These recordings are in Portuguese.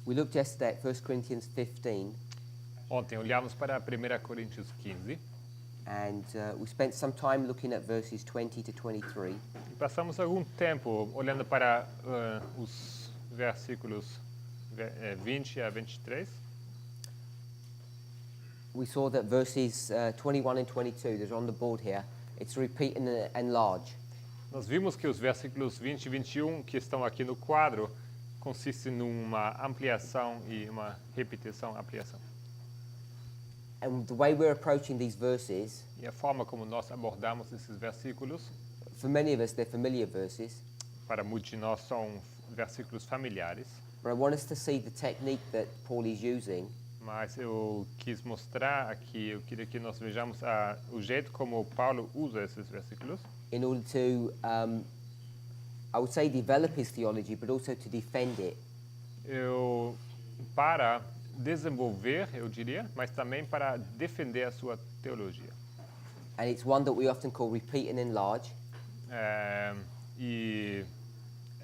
We looked yesterday at 1 Corinthians 15, Ontem olhamos para 1 Coríntios 15 and we spent some time looking at verses 20 to 23. e passamos algum tempo olhando para os versículos 20 a 23. We saw that verses 21 and 22, they're on the board here, it's repeat and enlarge. Nós vimos que os versículos 20 e 21 que estão aqui no quadro consistem numa ampliação e uma repetição, ampliação. And the way we're approaching these verses, E a forma como nós abordamos esses versículos, for many of us, they're familiar verses, para muitos de nós são versículos familiares, but I want us to see the technique that Paul is using mas eu quis mostrar aqui, eu queria que nós vejamos o jeito como Paulo usa esses versículos, in order to, I would say, develop his theology, but also to defend it. Para desenvolver, eu diria, mas também para defender a sua teologia. And it's one that we often call repeat and enlarge. E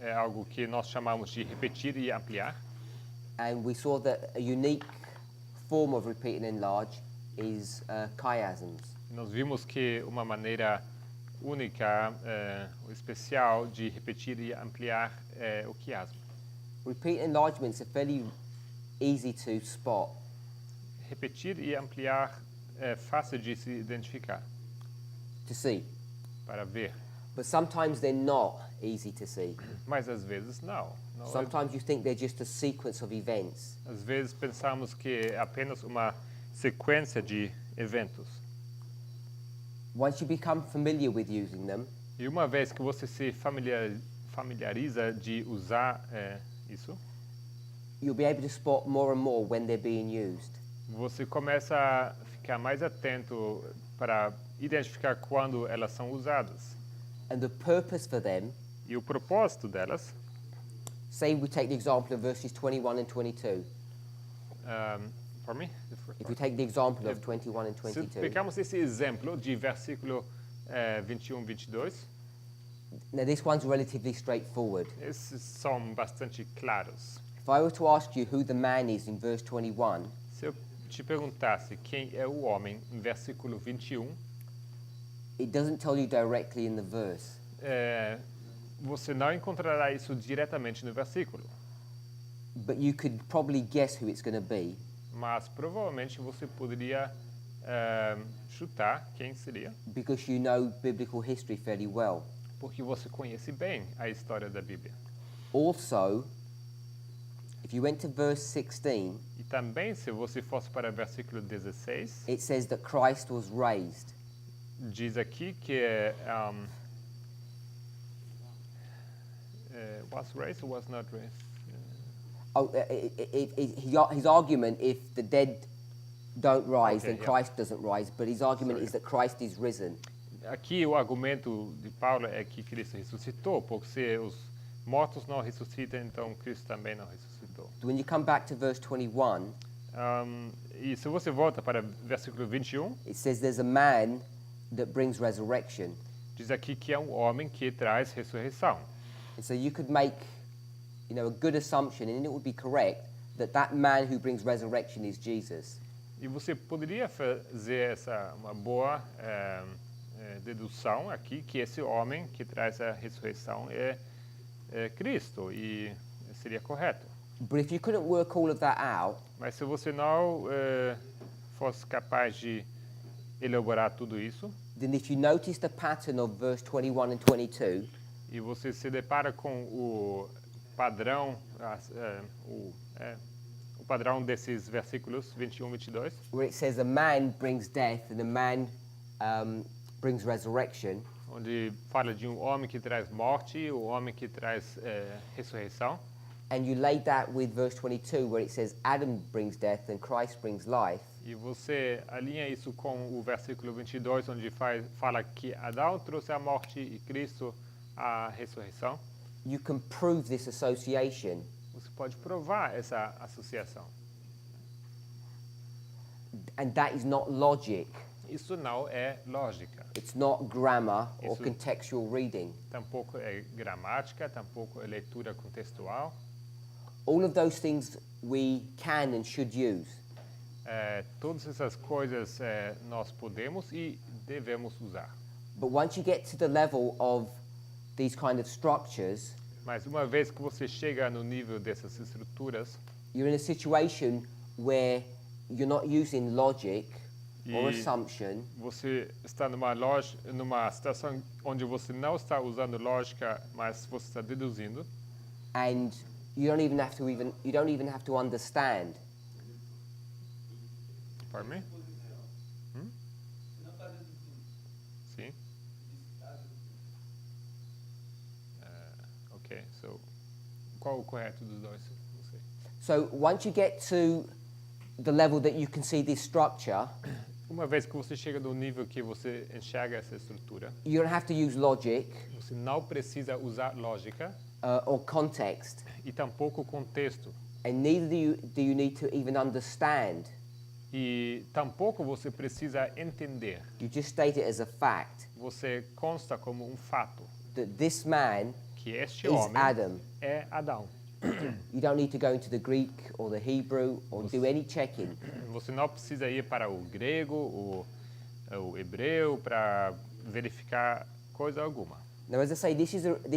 é algo que nós chamamos de repetir e ampliar. And we saw that a unique form of repeat and enlarge is chiasms. Nós vimos que uma maneira única, especial de repetir e ampliar é o quiasmo. Repeat enlargements are fairly easy to spot. Repetir e ampliar é fácil de se identificar, To see. para ver. But sometimes they're not easy to see. Mas às vezes não. Sometimes you think they're just a sequence of events. Às vezes pensamos que é apenas uma sequência de eventos. Once you become familiar with using them, E uma vez que você se familiariza de usar isso, you'll be able to spot more and more when they're being used. você começa a ficar mais atento para identificar quando elas são usadas. And the purpose for them, E o propósito delas, say we take the example of verses 21 and 22. for me, If we take the example of 21 and se 22. pegamos esse exemplo de versículo 21 e 22, Now this one's relatively straightforward. esses são bastante claros. If I were to ask you who the man is in verse 21, Se eu te perguntasse quem é o homem em versículo 21, it doesn't tell you directly in the verse. você não encontrará isso diretamente no versículo, But you could probably guess who it's going to be. mas provavelmente você poderia chutar quem seria, Because you know biblical history fairly well. porque você conhece bem a história da Bíblia. Also, if you went to verse 16, E também, se você fosse para o versículo 16, it says that Christ was raised. diz aqui que was raised or was not raised? Oh, his argument, if the dead don't rise, Okay, then yeah. Christ doesn't rise. But his argument Sorry. is that Christ is risen. Aqui o argumento de Paulo é que Cristo ressuscitou, porque se os mortos não ressuscitam, então Cristo também não ressuscitou. When you come back to verse 21, E se você volta para versículo 21, it says there's a man that brings resurrection. diz aqui que é um homem que traz ressurreição. And so you could make, a good assumption, and it would be correct, that that man who brings resurrection is Jesus. E você poderia fazer uma boa dedução aqui, que esse homem que traz a ressurreição é Cristo, e seria correto. But if you couldn't work all of that out, Mas se você não fosse capaz de elaborar tudo isso, then if you notice the pattern of verse 21 and 22, e você se depara com o padrão, o padrão desses versículos 21 e 22, where it says a man brings death and a man brings resurrection, onde fala de um homem que traz morte e o homem que traz ressurreição, and you lay that with verse 22, where it says Adam brings death and Christ brings life, e você alinha isso com o versículo 22, onde fala que Adão trouxe a morte e Cristo a ressurreição, you can prove this association. você pode provar essa associação. And that is not logic. Isso não é lógica, It's not grammar or Isso- contextual reading. tampouco é gramática, tampouco é leitura contextual. All of those things we can and should use. Todas essas coisas nós podemos e devemos usar. But once you get to the level of these kind of structures, Mas uma vez que você chega no nível dessas estruturas, you're in a situation where you're not using logic or E- assumption, você está numa situação onde você não está usando lógica, mas você está deduzindo. and you don't even have to understand. Pardon me? Sim. Ok, so qual o correto dos dois? Não sei. So once you get to the level that you can see this structure, Uma vez que você chega no nível que você enxerga essa estrutura, you don't have to use logic você não precisa usar lógica or context, e tampouco contexto. and neither do you need to even understand. E tampouco você precisa entender. You just state it as a fact Você consta como um fato that this man que este is homem Adam. é Adão. You don't need to go into the Greek or the Hebrew or do any checking. Você não precisa ir para o grego, o hebreu, para verificar coisa alguma. Now, as I say, this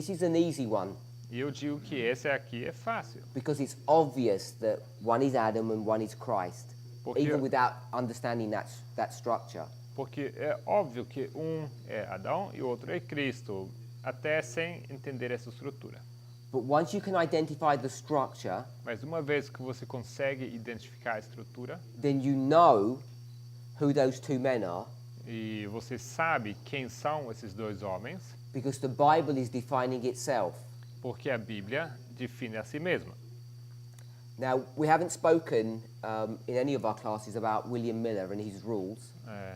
is an easy one E eu digo que esse aqui é fácil. because it's obvious that one is Adam and one is Christ, Porque, even without understanding that structure. porque é óbvio que um é Adão e o outro é Cristo, até sem entender essa estrutura. But once you can identify the structure, Mas uma vez que você consegue identificar a estrutura then you know who those two men are e você sabe quem são esses dois homens, because the Bible is defining itself. porque a Bíblia define a si mesma. Now, we haven't spoken in any of our classes about William Miller and his rules,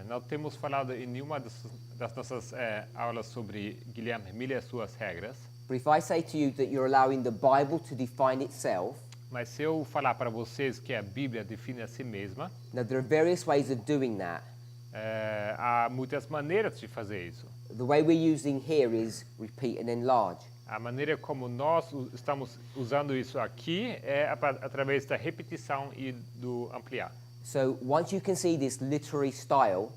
Não temos falado em nenhuma das nossas aulas sobre Guilherme Miller e suas regras, but if I say to you that you're allowing the Bible to define itself, mas se eu falar para vocês que a Bíblia define a si mesma, now there are various ways of doing that. há muitas maneiras de fazer isso. The way we're using here is repeat and enlarge. A maneira como nós estamos usando isso aqui é através da repetição e do ampliar. So once you can see this literary style,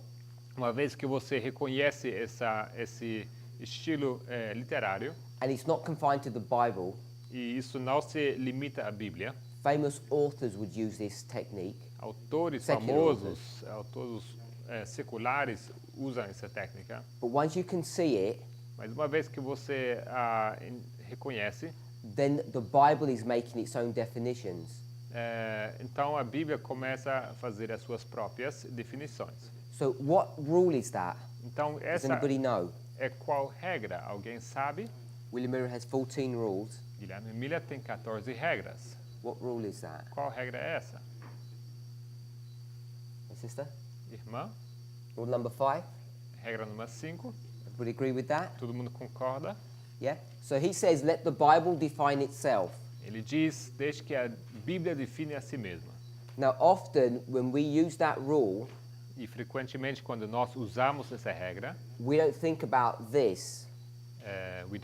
Uma vez que você reconhece esse estilo literário, and it's not confined to the Bible, e isso não se limita à Bíblia, famous authors would use this technique. autores Secular famosos, autores seculares usam essa técnica, But once you can see it, mas uma vez que você reconhece, then the Bible is making its own definitions. então a Bíblia começa a fazer as suas próprias definições. So what rule is that? Então Does essa anybody know? é qual regra? Alguém sabe? William Miller has 14 rules. Guilherme Miller tem 14 regras. What rule is that? Qual regra é essa? My sister? Irmã? Rule number 5? Regra número 5. Everybody agree with that? Todo mundo concorda? Yeah? So he says, let the Bible define itself. Ele diz, desde que a Bíblia define a si mesma. Now, often when we use that rule, E frequentemente quando nós usamos essa regra, we don't think about this. we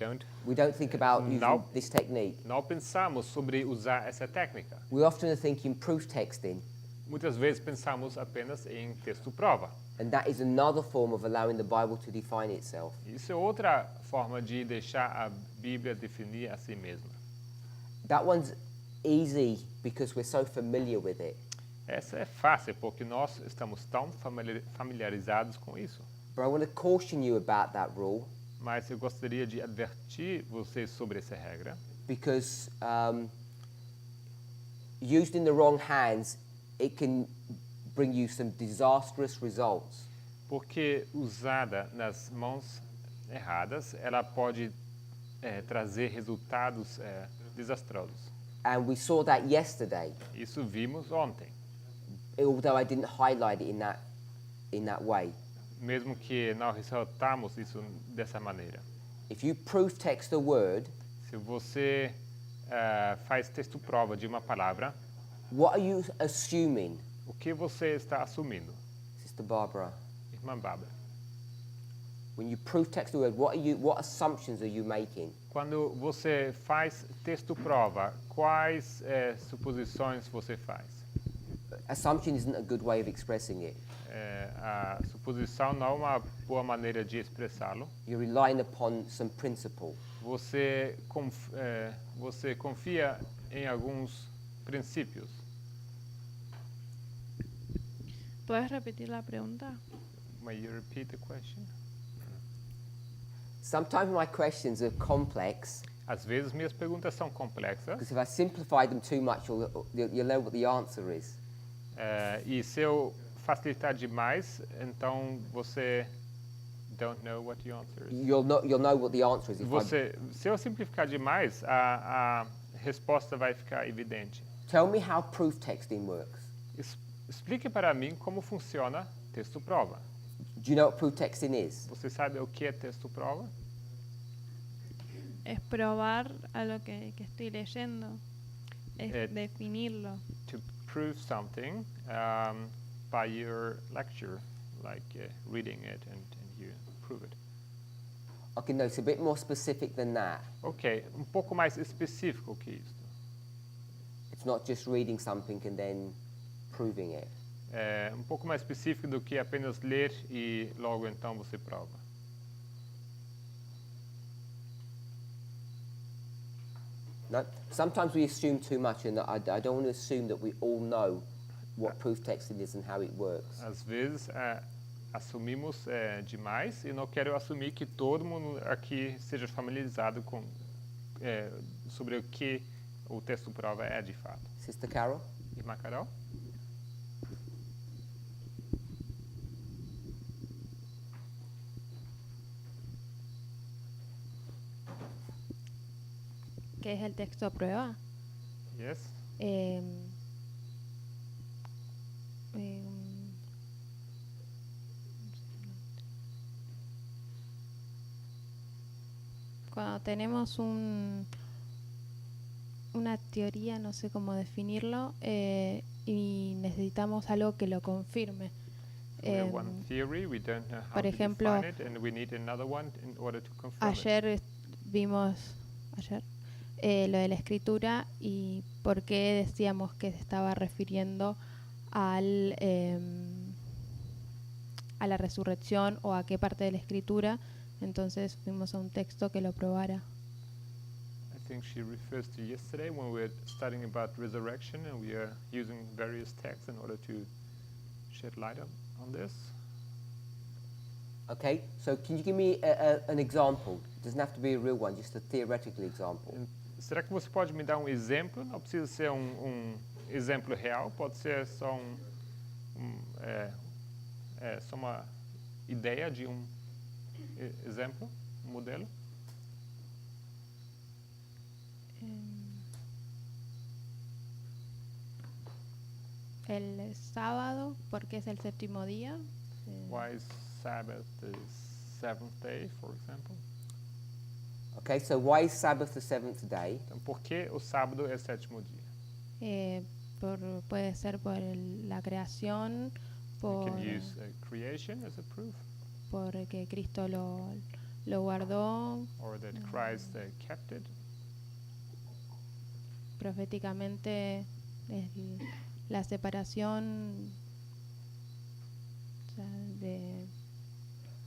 We don't think about using No. this technique. não pensamos sobre usar essa técnica. We often are thinking proof texting, Muitas vezes pensamos apenas em texto-prova. and that is another form of allowing the Bible to define itself. Isso é outra forma de deixar a Bíblia definir a si mesma. That one's easy because we're so familiar with it. Essa é fácil porque nós estamos tão familiarizados com isso. But I want to caution you about that rule Mas eu gostaria de advertir vocês sobre essa regra, because used in the wrong hands, it can bring you some disastrous results. porque usada nas mãos erradas, ela pode trazer resultados desastrosos. And we saw that yesterday, Isso vimos ontem, although I didn't highlight it in that way. mesmo que não ressaltamos isso dessa maneira. If you proof text a word, Se você faz texto-prova de uma palavra, what are you assuming, o que você está assumindo? Sister Barbara? Irmã Bárbara. When you proof text the word, what assumptions are you making? Quando você faz texto prova, quais suposições você faz? Assumption isn't a good way of expressing it. A suposição não é uma boa maneira de expressá-lo. You're relying upon some principle. Você confia em alguns princípios. ¿Puedes repetir la pregunta? May you repeat the question? Sometimes my questions are complex Às vezes minhas perguntas são complexas because if I simplify them too much, you'll know what the answer is. e se eu facilitar demais, então você don't know what the answer is. You'll know what the answer is Se eu simplificar demais, a resposta vai ficar evidente. Tell me how proof texting works. Explique para mim como funciona texto prova. Do you know what proof texting is? Você sabe o que é texto prova? Es probar a lo que estoy leyendo. Es definirlo. To prove something by your lecture, like reading it and you prove it. Okay, no, it's a bit more specific than that. Ok, pouco mais específico que isso. It's not just reading something and then proving it. Pouco mais específico do que apenas ler e logo então você prova. No? Sometimes we assume too much, and I don't want to assume that we all know what proof texting is and how it works. Às vezes assumimos demais e não quero assumir que todo mundo aqui seja familiarizado com sobre o que o texto prova é de fato. Sister Carol? Irmã Carol? ¿Qué es el texto prueba? Yes. Cuando tenemos una teoría, no sé cómo definirlo, y necesitamos algo que lo confirme. We have one theory, we don't know how por to ejemplo, define it, and we need another one in order to confirm it. Ayer vimos lo de la escritura y por qué decíamos que se estaba refiriendo a la resurrección o a qué parte de la escritura. Entonces fuimos a un texto que lo probara. I think she refers to yesterday when we were studying about resurrection and we are using various texts in order to shed light on this. Okay, so can you give me an example? It doesn't have to be a real one, just a theoretical example. Será que você pode me dar um exemplo? Não precisa ser um exemplo real, pode ser só só uma ideia de um exemplo, um modelo. El sábado, porque es el séptimo día. Why is Sabbath the seventh day, for example? Okay, so why is Sabbath the seventh day? Então, por que o sábado é o sétimo dia? Puede ser por la creación, You can use creation as a proof, porque Cristo lo guardó. or that Christ kept it. Proféticamente es la separación de...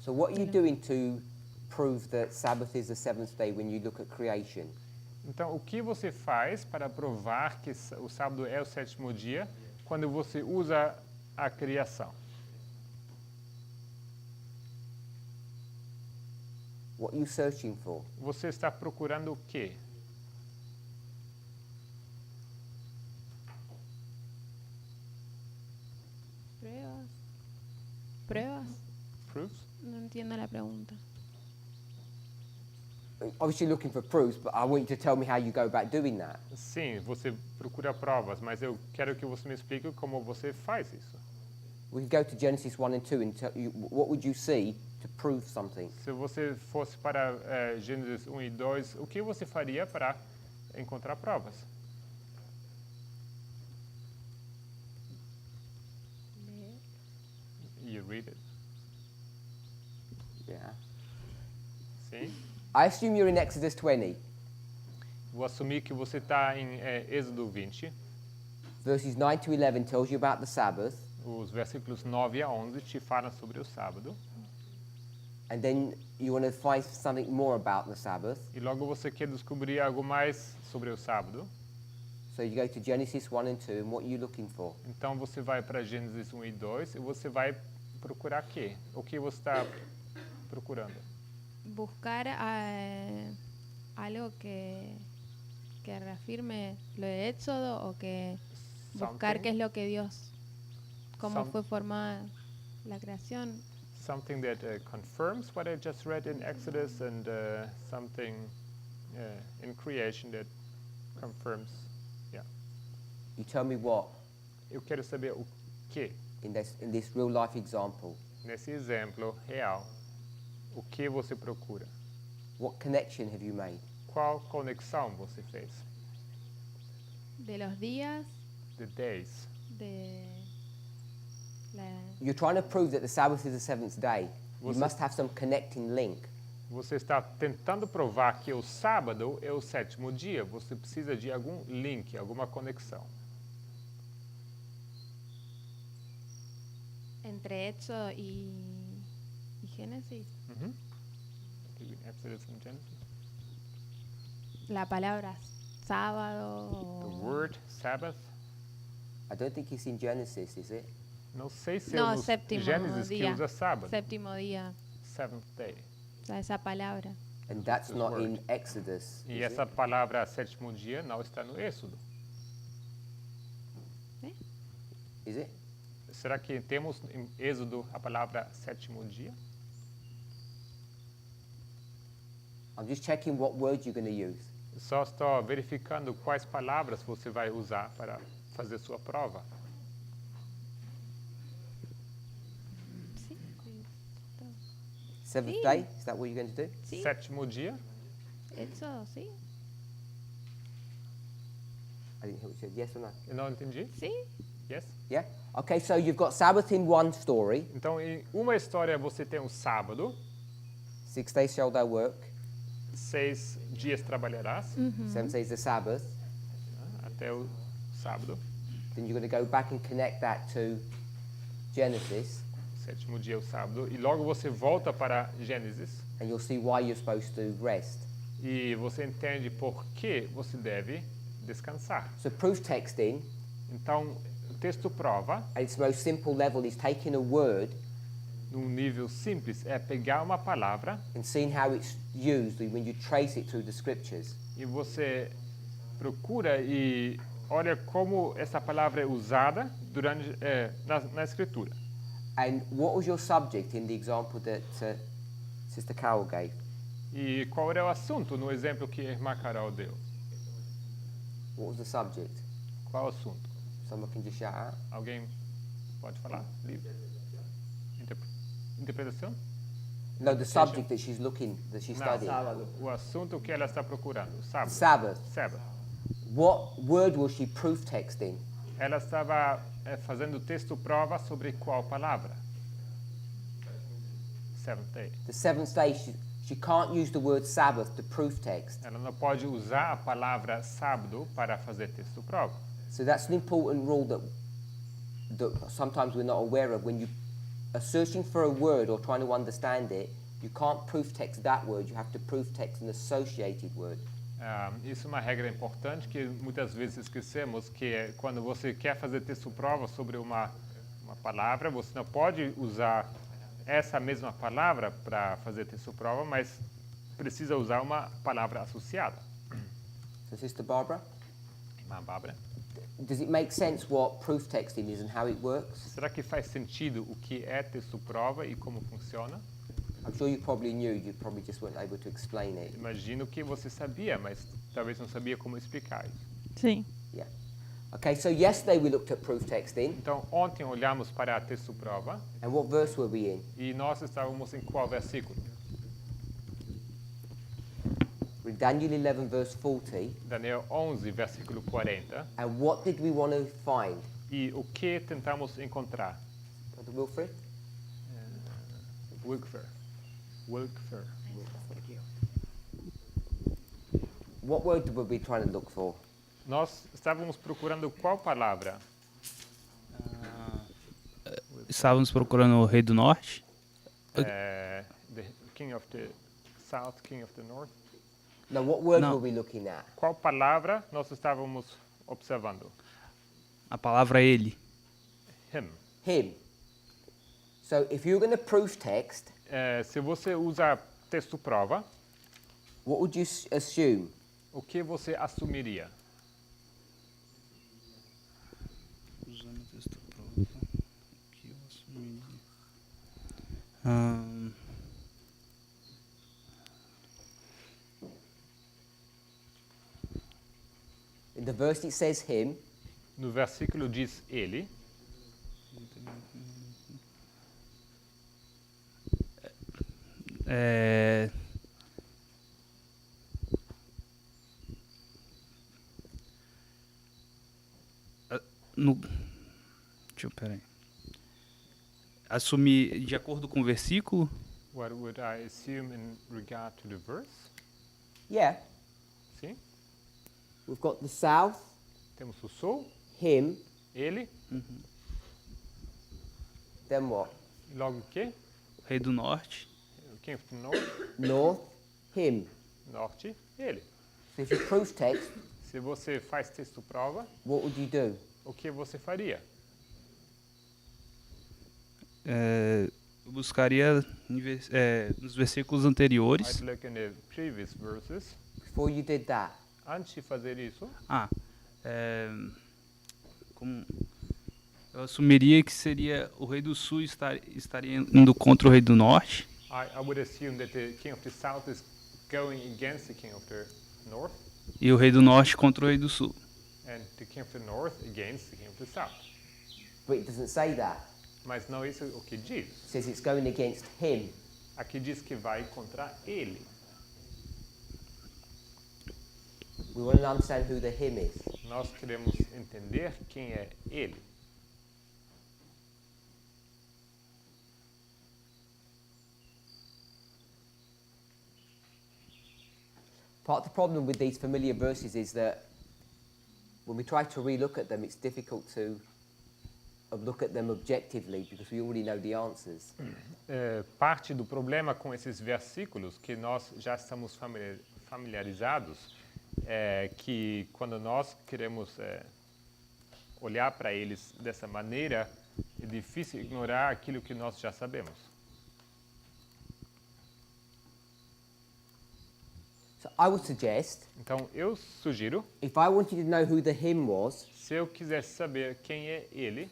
So what are you doing to prove that Sabbath is the seventh day when you look at creation? Então, o que você faz para provar que o sábado é o sétimo dia quando você usa a criação? What are you searching for? Você está procurando o quê? ¿Pruebas? Proofs? No entiendo la pregunta. Obviously looking for proofs, but I want you to tell me how you go about doing that. Sim, você procura provas, mas eu quero que você me explique como você faz isso. We could go to Genesis 1 and 2 and tell you what would you see to prove something. Se você fosse para Gênesis 1 e 2, o que você faria para encontrar provas? You read it. Yeah. I assume you're in Exodus 20, Vou assumir que você está em Êxodo 20. verses 9 to 11 tells you about the Sabbath, Os versículos 9 a 11 te falam sobre o sábado. and then you want to find something more about the Sabbath. E logo você quer descobrir algo mais sobre o sábado. So you go to Genesis 1 and 2, and what are you looking for? Então você vai para Gênesis 1 e 2 e você vai procurar quê? O que você está procurando? Buscar algo que reafirme lo de Éxodo o que buscar Something. qué es lo que Dios, cómo Some- fue formada la creación. Something that confirms what I just read in Exodus and something in creation that confirms. Yeah. You tell me what Eu quero saber o que, in this real life example. nesse exemplo real, o que você procura. What connection have you made? Qual conexão você fez? De los días, The days. de la... You're trying to prove that the Sabbath is the seventh day. You Você- must have some connecting link. Você está tentando provar que o sábado é o sétimo dia. Você precisa de algum link, alguma conexão. entre Éxodo y Génesis. Uhum. Exodus and Genesis. La palabra sábado. The word Sabbath. I don't think it's in Genesis, is it? Não sei se é No, no séptimo Gênesis que día. usa sábado. Séptimo día. Seventh day. O sea, esa palabra. And that's This not word. in Exodus. E is essa it? palavra sétimo dia não está no Êxodo. Is it? Será que temos em Êxodo a palavra sétimo dia? I'm just checking what word you're going to use. Só estou verificando quais palavras você vai usar para fazer sua prova. Sí. Seventh Sí. day? Is that what you're going to do? Sí. Sétimo dia? Éxodo, sí. I didn't hear what you said. Yes or no? Eu não entendi. Sí. Yes? Yeah? Okay, so you've got Sabbath in one story. Então, em uma história você tem um sábado, 6 days shall thou work. 6 dias trabalharás, 7 days the Sabbath. até o sábado. Then you're going to go back and connect that to Genesis. Sétimo dia é o sábado. E logo você volta para Gênesis And you'll see why you're supposed to rest. e você entende por que você deve descansar. So proof texting, Então, o texto prova, at its most simple level, is taking a word num nível simples, é pegar uma palavra and seeing how it's used when you trace it through the scriptures. e você procura e olha como essa palavra é usada durante na escritura. And what was your subject in the example that Sister Carol gave? E qual era o assunto no exemplo que a irmã Carol deu? What was the subject? Qual o assunto? Someone can just shout out. Alguém pode falar? Livre? Interpretação? No, the subject that she's studying. O assunto que ela está procurando. Sábado. Sabbath. Sábado. What word was she proof texting? Ela estava fazendo texto prova sobre qual palavra? Seventh day. The seventh day, she can't use the word Sabbath to proof text. Ela não pode usar a palavra sábado para fazer texto prova. So that's an important rule that sometimes we're not aware of. When you are searching for a word or trying to understand it, you can't proof text that word. You have to proof text an associated word. Isso é uma regra importante que muitas vezes esquecemos, que é quando você quer fazer texto prova sobre uma palavra, você não pode usar essa mesma palavra para fazer texto prova, mas precisa usar uma palavra associada. So, Sister Barbara, Irmã Bárbara, does it make sense what proof texting is and how it works? será que faz sentido o que é texto prova e como funciona? I'm sure you probably knew, you probably just weren't able to explain it. Imagino que você sabia, mas talvez não sabia como explicar isso. Sí. Yeah. Okay, so yesterday we looked at proof texting, Então, ontem olhamos para texto prova and what verse were we in? e nós estávamos em qual versículo? We're in Daniel 11, verse 40, Daniel 11, versículo 40. and what did we want to find? E o que tentamos encontrar? Brother Wilfred? Wilkfer. What word were we trying to look for? Nós estávamos procurando qual palavra? Estávamos procurando o Rei do Norte. The King of the South, King of the North. No, what word No. were we looking at? Qual palavra nós estávamos observando? A palavra ele. Him. Him. So if you're going to proof text, Se você usa texto prova, what would you assume? o que você assumiria? Usando texto prova, o que eu assumiria? In the verse it says him. No versículo diz ele. Peraí. Assumir de acordo com o versículo? What would I assume in regard to the verse? Yeah. Sim. We've got the south, Temos o sul, him, ele, then what? e logo o quê? O Rei do Norte. O King of the North, North, him. norte, ele. So if you proof text, Se você faz texto prova, what would you do? o que você faria? Eu buscaria nos versículos anteriores. I'd look in the previous verses. Before you did that, Antes de fazer isso, Eu assumiria que seria o Rei do Sul estaria indo contra o Rei do Norte. I would assume that the King of the South is going against the King of the North, E o Rei do Norte contra o Rei do Sul. and the King of the North against the King of the South. but it doesn't say that. Mas não é isso o que diz. It says it's going against him. Aqui diz que vai contra ele. We want to understand who the him is. Nós queremos entender quem é ele. Part of the problem with these familiar verses is that when we try to re-look at them, it's difficult to look at them objectively because we already know the answers. Parte do problema com esses versículos que nós já estamos familiarizados é que quando nós queremos olhar para eles dessa maneira, é difícil ignorar aquilo que nós já sabemos. So I would suggest, Então, eu sugiro, if I wanted to know who the him was, se eu quisesse saber quem é ele,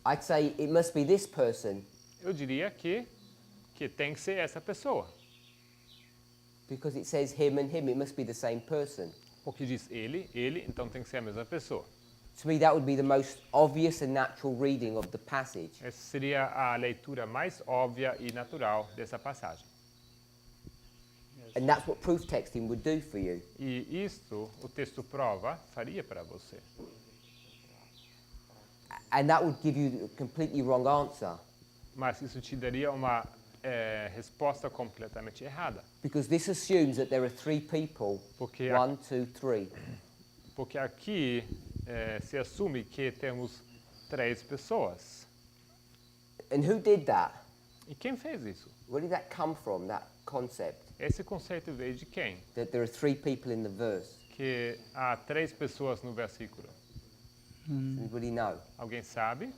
I'd say it must be this person eu diria que tem que ser essa pessoa. because it says him and him, it must be the same person. Porque diz ele, então tem que ser a mesma pessoa. To me, that would be the most obvious and natural reading of the passage. Essa seria a leitura mais óbvia e natural dessa passagem. And that's what proof texting would do for you. E isto, o texto prova, faria para você. And that would give you a completely wrong answer Mas isso te daria uma resposta completamente errada. because this assumes that there are three people, Porque, 1, 2, 3. porque aqui se assume que temos 3 pessoas. And who did that? E quem fez isso? Where did that come from, that concept? Esse conceito veio de quem? That there are three people in the verse. Que há 3 pessoas no versículo. Does anybody know? Alguém sabe?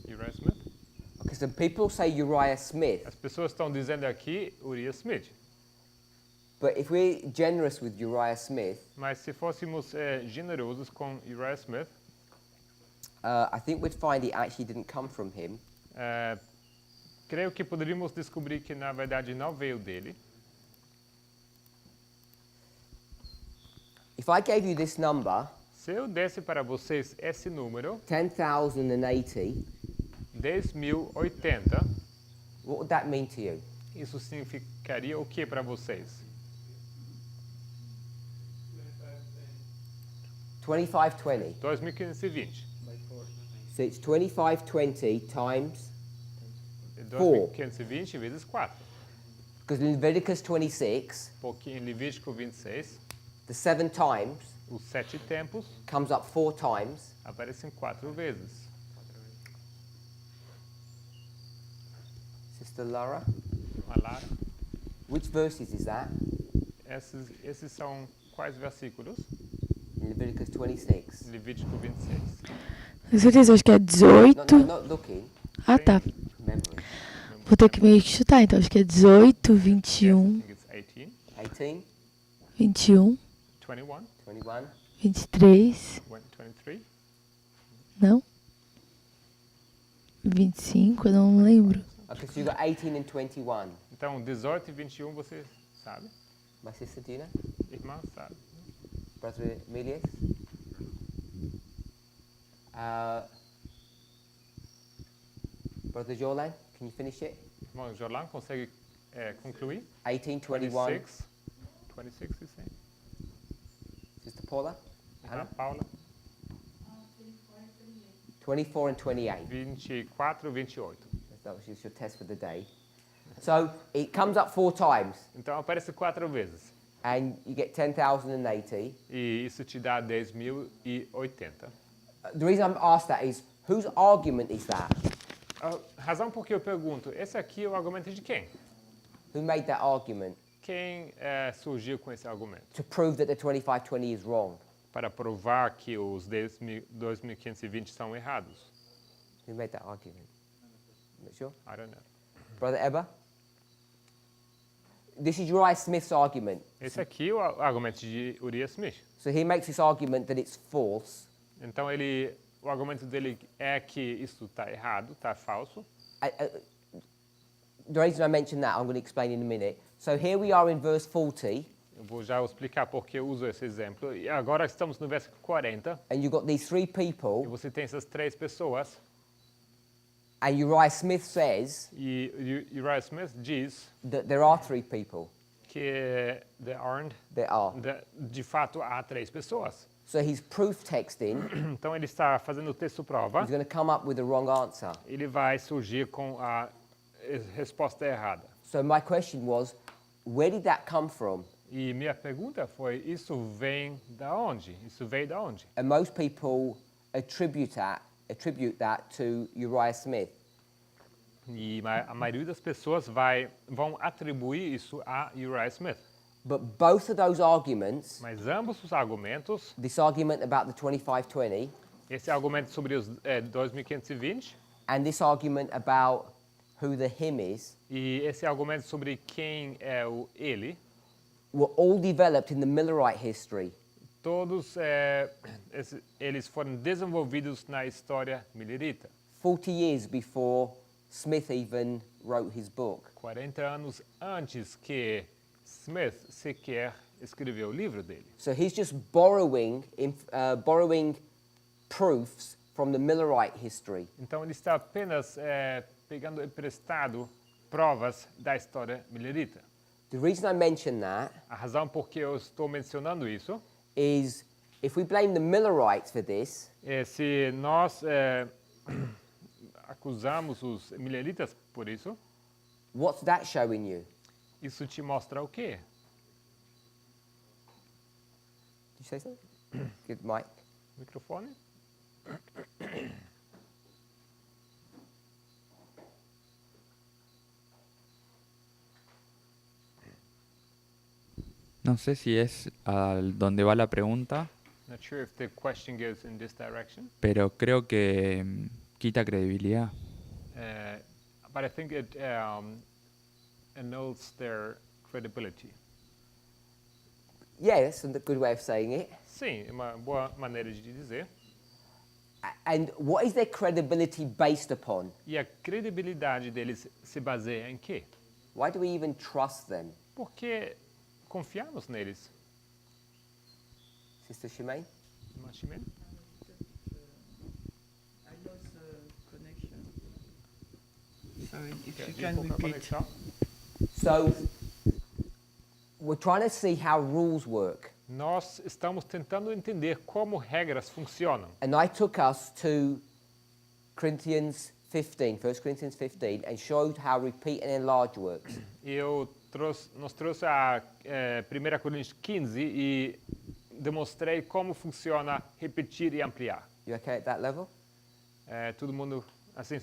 Uriah Smith? Okay, so people say Uriah Smith, As pessoas estão dizendo aqui Uriah Smith. but if we're generous with Uriah Smith, Mas se fôssemos generosos com Uriah Smith, I think we'd find it actually didn't come from him. creio que poderíamos descobrir que na verdade não veio dele. If I gave you this number, Se eu desse para vocês esse número, 10,080, 10.080, what would that mean to you? isso significaria o que para vocês? 2520. 2.520. So it's 2520 times 2.520 vezes 4. Because in Leviticus 26, porque em Levítico 26, the 7 times os 7 tempos comes up 4 times. aparecem 4 vezes. Sister Laura, Lara, which verses is that esses são quais versículos? in Leviticus 26? Levítico 26. Com certeza, acho que é 18. No, not looking, Ah, tá. memory. Vou ter que meio que chutar, então. Acho que é 18, I 21, think it's 18, 18, 21, 21, 21, 23. 23. Não? 25, eu não lembro. Okay, so you got 18 and 21. Então, 18 e 21 você sabe. My sister Dina, Irmã sabe. Brother Emilius. Brother Jorlan, can you finish it? Irmão Jolan consegue concluir? 18, 21. 26, 26 e 100. Sister Paula? Irmã Paula, 24 and 28. 24 e 28. That was just your test for the day. So it comes up 4 times, Então, aparece 4 vezes. and you get 10,080. E isso te dá 10.080. The reason I'm asked that is, whose argument is that? A razão por que eu pergunto, esse aqui é o argumento de quem? Who made that argument Quem surgiu com esse argumento? to prove that the 2520 is wrong? Para provar que os 2.520 são errados. Who made that argument? Not sure. I don't know. Brother Ebba? This is Uriah Smith's argument. Esse aqui é o argumento de Uriah Smith. So he makes this argument that it's false. Então, o argumento dele é que isso está errado, está falso. The reason I mention that, I'm going to explain in a minute. So here we are in verse 40, Eu vou já explicar por que eu uso esse exemplo. E agora estamos no versículo 40, and you've got these 3 e people, você tem essas 3 pessoas, and Uriah Smith says e Uriah Smith diz that there are 3 people. que there aren't, There are. de fato há 3 pessoas. So he's proof texting. Então ele está fazendo o texto prova, He's going to come up with the wrong answer. ele vai surgir com a resposta errada. So my question was, where did that come from? E minha pergunta foi, isso vem da onde? Isso veio da onde? And most people attribute that to Uriah Smith. E a maioria das pessoas vão atribuir isso a Uriah Smith. But both of those arguments, Mas ambos os argumentos, this argument about the 2520 esse argumento sobre os 2.520 and this argument about who the him is, e esse argumento sobre quem é o ele, were all developed in the Millerite history. todos eles foram desenvolvidos na história milerita, 40 years before Smith even wrote his book. 40 anos antes que Smith sequer escreveu o livro dele. So he's just borrowing proofs from the Millerite history. Então ele está apenas pegando emprestado provas da história milerita. The reason I mention that A razão por que eu estou mencionando isso is if we blame the Millerites for this, é se nós acusamos os mileritas por isso, what's that showing you? isso te mostra o quê? Did you say something? Good, Mike. Microfone? No sé si es a donde va la pregunta, Not sure if the question goes in this direction, pero creo que quita credibilidad. but I think it annuls their credibility. Yeah, that's a good way of saying it. Sim, é uma boa maneira de dizer. And what is their credibility based upon? E a credibilidade deles se baseia em quê? Why do we even trust them? Porque confiamos neles. Sister Shemaine? Machimene? I lost the connection. Sorry, if you Perdi can pouco a repeat. conexão. So, we're trying to see how rules work. Nós estamos tentando entender como regras funcionam. And I took us to Corinthians 15, 1 Corinthians 15, and showed how repeat and enlarge works. Eu nos trouxe a 1 Coríntios 15 e demonstrei como funciona repetir e ampliar. You okay at that level? Todo mundo, assim,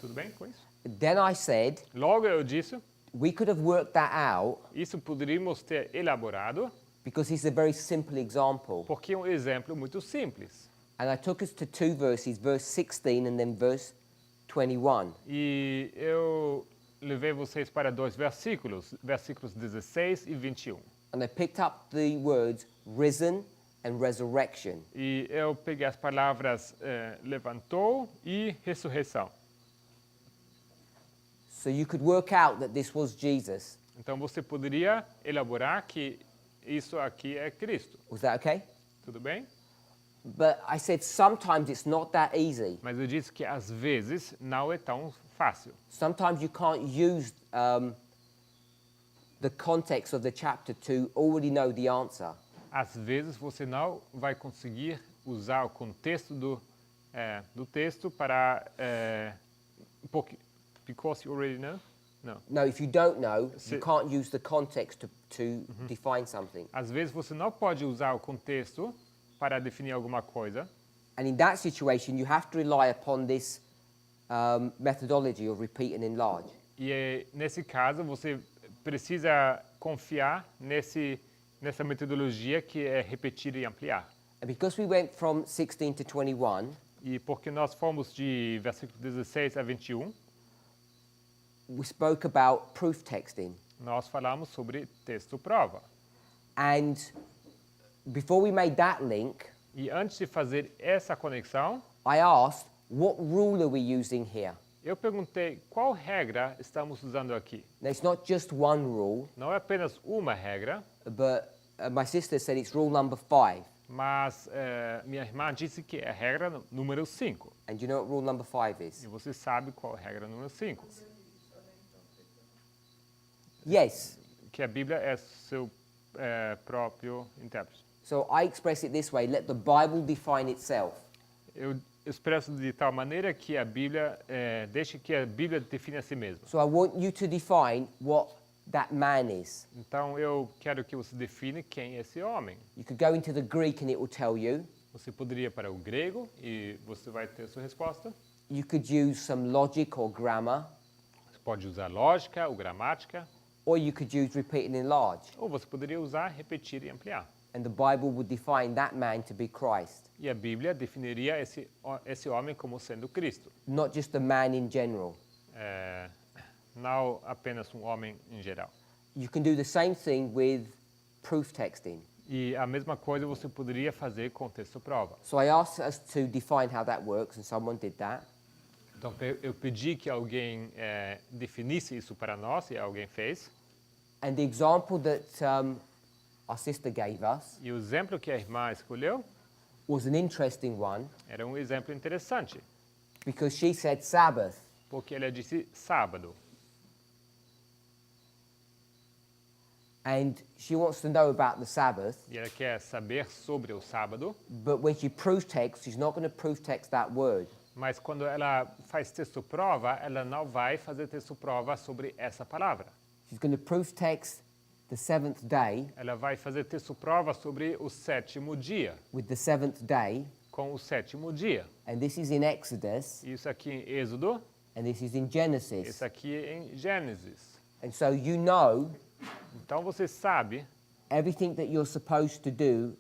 tudo bem com isso? Then I said, Logo eu disse, we could have worked that out isso poderíamos ter elaborado, because it's a very simple example. porque é um exemplo muito simples. And I took us to two verses, verse 16 and then verse 21. E eu levei vocês para dois versículos, versículos 16 e 21. And I picked up the words risen and resurrection. E eu peguei as palavras levantou e ressurreição. So you could work out that this was Jesus. Então você poderia elaborar que isso aqui é Cristo. Was that okay? Tudo bem? But I said sometimes it's not that easy. Mas eu disse que às vezes não é tão fácil. Sometimes you can't use the context of the chapter to already know the answer. Às vezes você não vai conseguir usar o contexto do texto para because you already know? No. No, if you don't know, Se- you can't use the context to define something. Às vezes você não pode usar o contexto para definir alguma coisa. And in that situation, you have to rely upon this methodology of repeat and enlarge. E nesse caso você precisa confiar nessa metodologia que é repetir e ampliar. And because we went from 16 to 21, E porque nós fomos de versículo 16 a 21, we spoke about proof texting. nós falamos sobre texto prova. And before we made that link, E antes de fazer essa conexão, I asked, what rule are we using here? eu perguntei qual regra estamos usando aqui. Now, it's not just one rule, Não é apenas uma regra, but my sister said it's rule number 5. mas minha irmã disse que é a regra número 5. And do you know what rule number 5 is? E você sabe qual é a regra número 5. Yes. Que a Bíblia é seu próprio intérprete. So I express it this way, let the Bible define itself. Eu expresso de tal maneira que a Bíblia, deixe que a Bíblia define a si mesma. So I want you to define what that man is. Então eu quero que você define quem é esse homem. You could go into the Greek and it will tell you. Você poderia ir para o grego e você vai ter a sua resposta. You could use some logic or grammar, Você pode usar lógica ou gramática, or you could use repeat and enlarge. ou você poderia usar repetir e ampliar. And the Bible would define that man to be Christ, E a Bíblia definiria esse homem como sendo Cristo. not just a man in general. Não apenas um homem em geral. You can do the same thing with proof texting. E a mesma coisa você poderia fazer com texto prova. So I asked us to define how that works, and someone did that. Então eu pedi que alguém definisse isso para nós e alguém fez. And the example that our sister gave us E o exemplo que a irmã escolheu was an interesting one era um exemplo interessante, because she said Sabbath. porque ela disse sábado. And she wants to know about the Sabbath, E ela quer saber sobre o sábado, but when she proof texts, she's not going to proof text that word. mas quando ela faz texto prova, ela não vai fazer texto prova sobre essa palavra. She's going to proof text the seventh day Ela vai fazer texto prova sobre o sétimo dia, with the seventh day, com o sétimo dia. and this is in Exodus, Isso aqui em Êxodo, and this is in Genesis. isso aqui em Gênesis. And so you know Então você sabe everything that you're supposed to do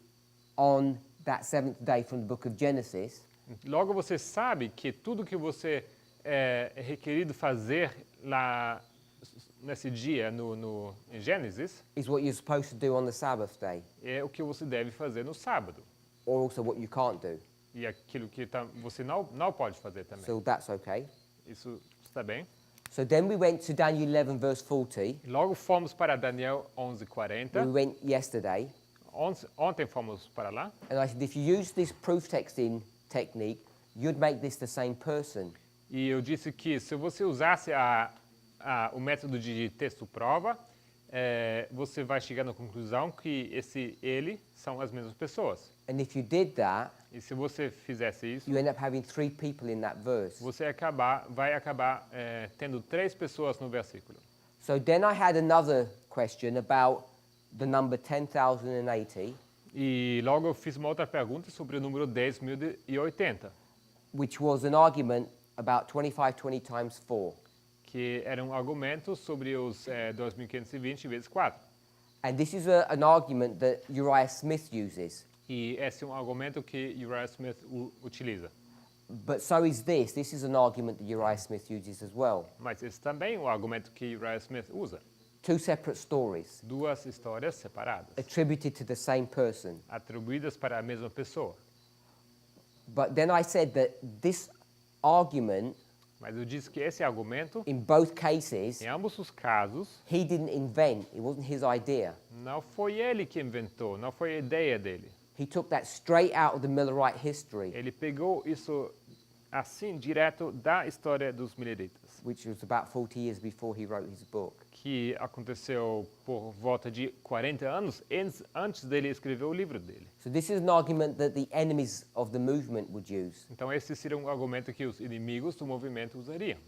on that seventh day from the book of Genesis Logo você sabe que tudo que você é requerido fazer lá nesse dia em Gênesis is what you're supposed to do on the Sabbath day, é o que você deve fazer no sábado. or also what you can't do. E aquilo que você não pode fazer também. So that's okay. Isso está bem? So then we went to Daniel 11 verse 40. Logo fomos para Daniel 11:40. We went yesterday, Ontem fomos para lá. and I said if you use this proof texting technique, you'd make this the same person. E eu disse que se você usasse o método de texto prova, você vai chegar na conclusão que ele são as mesmas pessoas. And if you did that, E se você fizesse isso, you end up having 3 people in that verse. você vai acabar tendo 3 pessoas no versículo. So then I had another question about the number 10,080, E logo eu fiz uma outra pergunta sobre o número 10.080, which was an argument about 2520 times 4. que era um argumento sobre os 2.520 vezes 4. And this is an argument that Uriah Smith uses. E esse é um argumento que Uriah Smith utiliza. But so is this. This is an argument that Uriah Smith uses as well. Mas esse também é um argumento que Uriah Smith usa. Two separate stories Duas histórias separadas, attributed to the same person. atribuídas para a mesma pessoa. But then I said that this argument, Mas eu disse que esse argumento, in both cases, em ambos os casos, he didn't invent. It wasn't his idea. não foi ele que inventou, não foi a ideia dele. He took that straight out of the Millerite history, Ele pegou isso assim, direto da história dos Mileritas, which was about 40 years before he wrote his book. que aconteceu por volta de 40 anos antes dele escrever o livro dele. So this is an argument that the enemies of the movement would use. Então esse seria um argumento que os inimigos do movimento usariam.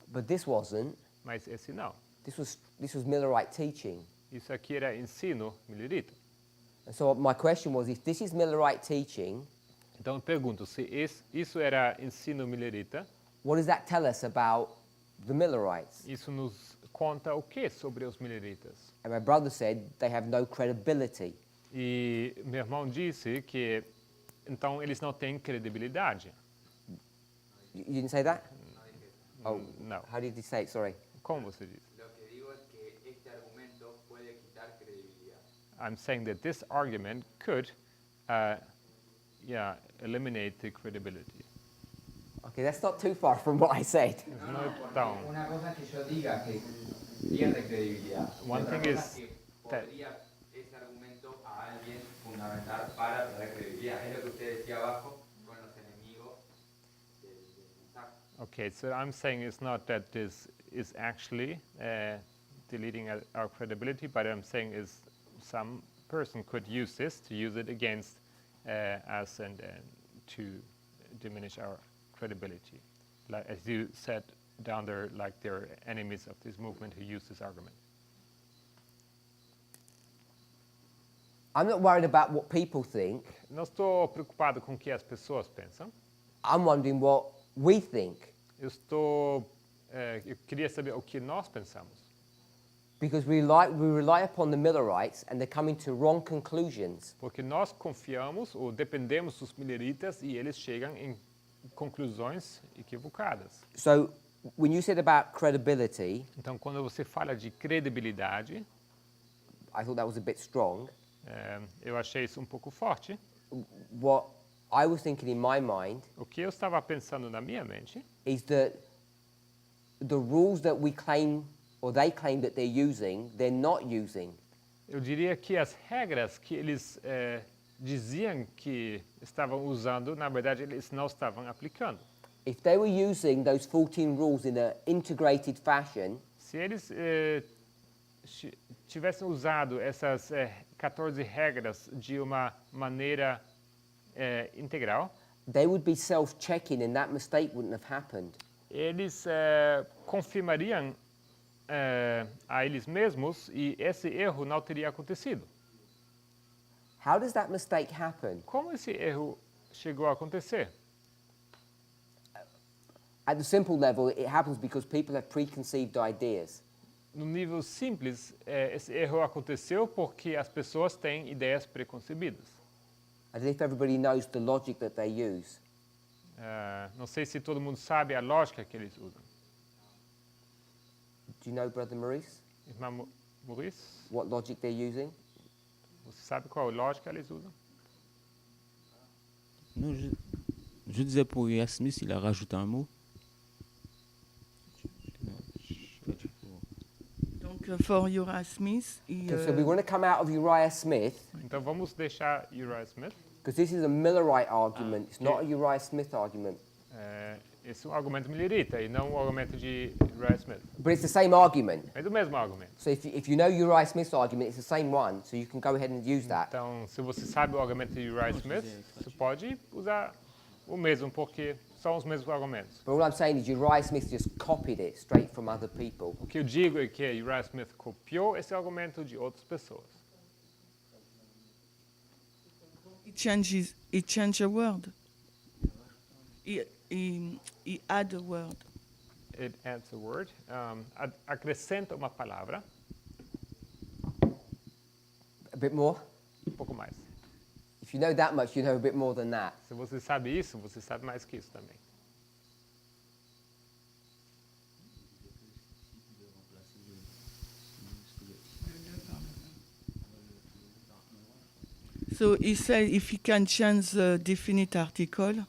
But this wasn't. Mas esse não. This was Millerite teaching. Isso aqui era ensino milerita. And so my question was, if this is Millerite teaching, Então eu pergunto, se isso era ensino milerita, what does that tell us about the Millerites? isso nos conta o que sobre os mileritas? And my brother said they have no credibility. E meu irmão disse que então eles não têm credibilidade. You didn't say that? Oh, Não. how did he say it? Sorry. Como você diz? Lo que digo es que este argumento puede quitar credibilidad. I'm saying that this argument could eliminate the credibility. Okay, that's not too far from what I said. No es tão. Una cosa es que yo diga que pierde credibilidad. One Otra thing cosa is es que that- podría ese argumento a alguien fundamentar para perder credibilidad. Es lo que usted decía abajo con los enemigos del mensaje. Okay, so I'm saying it's not that this is actually deleting our credibility, but I'm saying is some person could use this to use it against us and to diminish our credibility. Like, as you said down there, like they're enemies of this movement who use this argument. I'm not worried about what people think. Não estou preocupado com o que as pessoas pensam. I'm wondering what we think. Eu queria saber o que nós pensamos. Because we rely upon the Millerites and they're coming to wrong conclusions. Porque nós confiamos ou dependemos dos mileritas e eles chegam em conclusões equivocadas. So when you said about credibility, Então, quando você fala de credibilidade, I thought that was a bit strong. eu achei isso um pouco forte. What I was thinking in my mind O que eu estava pensando na minha mente is that the rules that we claim or they claim that they're using, they're not using. eu diria que as regras que eles diziam que estavam usando, na verdade, eles não estavam aplicando. If they were using those 14 rules in an integrated fashion, Se eles tivessem usado essas 14 regras de uma maneira integral, they would be self-checking and that mistake wouldn't have happened. eles confirmariam a eles mesmos e esse erro não teria acontecido. How does that mistake happen? Como esse erro chegou a acontecer? At the simple level, it happens because people have preconceived ideas. No nível simples, esse erro aconteceu porque as pessoas têm ideias preconcebidas. As if everybody knows the logic that they use. Não sei se todo mundo sabe a lógica que eles usam. Do you know, Brother Maurice, Irmã Maurice, what logic they're using? você sabe qual lógica eles usam? Non, je disais pour Uriah Smith, il a rajouté un mot. Donc, for Uriah Smith, Okay, so we want to come out of Uriah Smith, Então vamos deixar Uriah Smith. because this is a Millerite argument. It's not a Uriah Smith argument. Esse é um argumento milerita e não um argumento de Uriah Smith. But it's the same argument. É do mesmo argumento. So if you know Uriah Smith's argument, it's the same one, so you can go ahead and use that. Então, se você sabe o argumento de Uriah Smith, você pode usar o mesmo, porque são os mesmos argumentos. But all I'm saying is Uriah Smith just copied it straight from other people. O que eu digo é que Uriah Smith copiou esse argumento de outras pessoas. He changed a word. He add a word. It adds a word. Acrescenta uma palavra, A bit more? pouco mais. If you know that much, you know a bit more than that. Se você sabe isso, você sabe mais que isso também. So he said if he can change the definite article,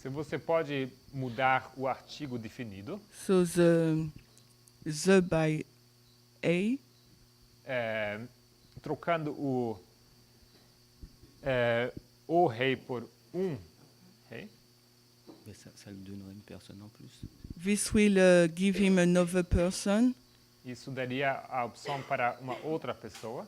Se você pode mudar o artigo definido, so the by a, trocando o rei por rei, Mais ça lui donnerait une personne en plus. this will give him another person. isso daria a opção para uma outra pessoa.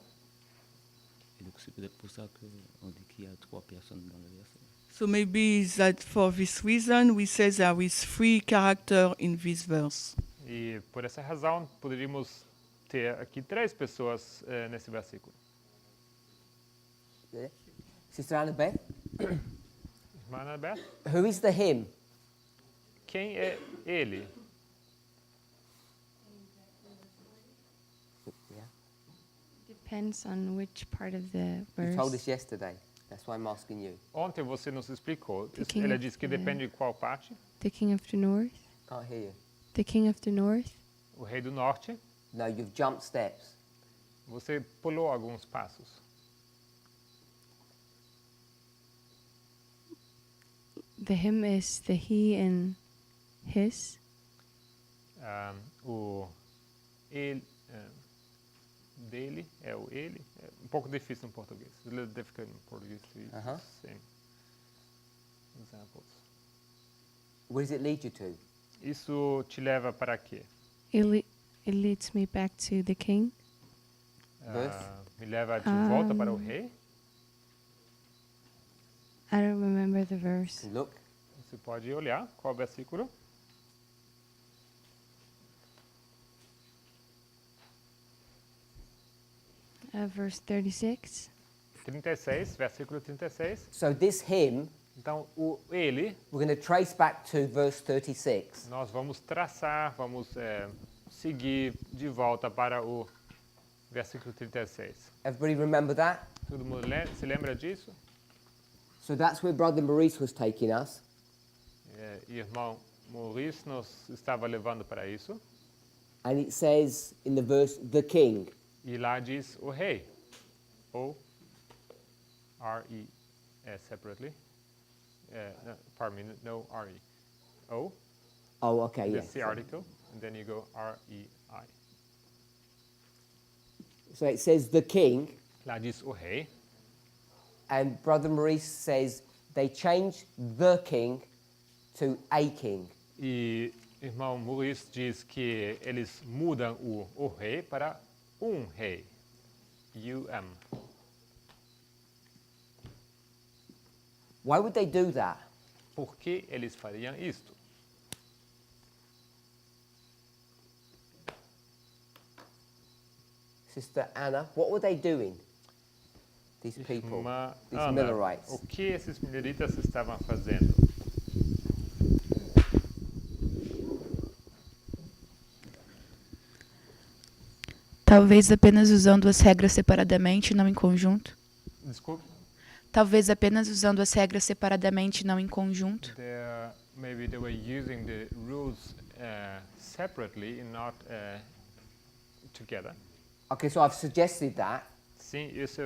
Et donc c'est peut-être pour ça qu'on dit qu'il y a 3 personnes dans le verset. So maybe that for this reason we say there is 3 characters in this verse. E por essa razão poderíamos ter aqui 3 pessoas nesse versículo. Yeah. Sister Annabeth, Irmã Anabeth, who is the him? quem é ele? Yeah. Depends on which part of the You told verse. us yesterday. That's why I'm asking you. Ontem você nos explicou. The king Ela of disse que the- depende de qual parte. The king of the north. Can't hear you. The king of the north. O rei do norte. No, you've jumped steps. Você pulou alguns passos. The him is the he and his. O ele dele é o ele. É um pouco difícil em português. A little difficult in português to use Uh-huh. the same examples. Where does it lead you to? Isso te leva para quê? It leads me back to the king. Verse? Me leva de volta para o rei. I don't remember the verse. Look. Você pode olhar qual versículo. Verse 36. 36, versículo 36. So this him, Então, o ele, we're going to trace back to verse 36. nós vamos traçar, vamos seguir de volta para o versículo 36. Everybody remember that? Todo mundo se lembra disso? So that's where Brother Maurice was taking us. Irmão Maurice nos estava levando para isso. And it says in the verse, the king. E lá diz o rei. O, R-E, separately. No, pardon me, no R-E. O, Oh, okay, that's the yeah. article, and then you go R-E-I. So it says the king, Lá diz o rei. and Brother Maurice says they changed the king to a king. E irmão Maurice diz que eles mudam o rei para rei. U-M. Why would they do that? Por que eles fariam isto? Sister Anna, what were they doing? These people, Irmã these Ana, Milerites. o que esses mileritas estavam fazendo? Talvez apenas usando as regras separadamente, não em conjunto. Desculpe. Talvez apenas usando as regras separadamente, não em conjunto. Maybe they were using the rules separately and not together. Okay, so I've suggested that, Sim, isso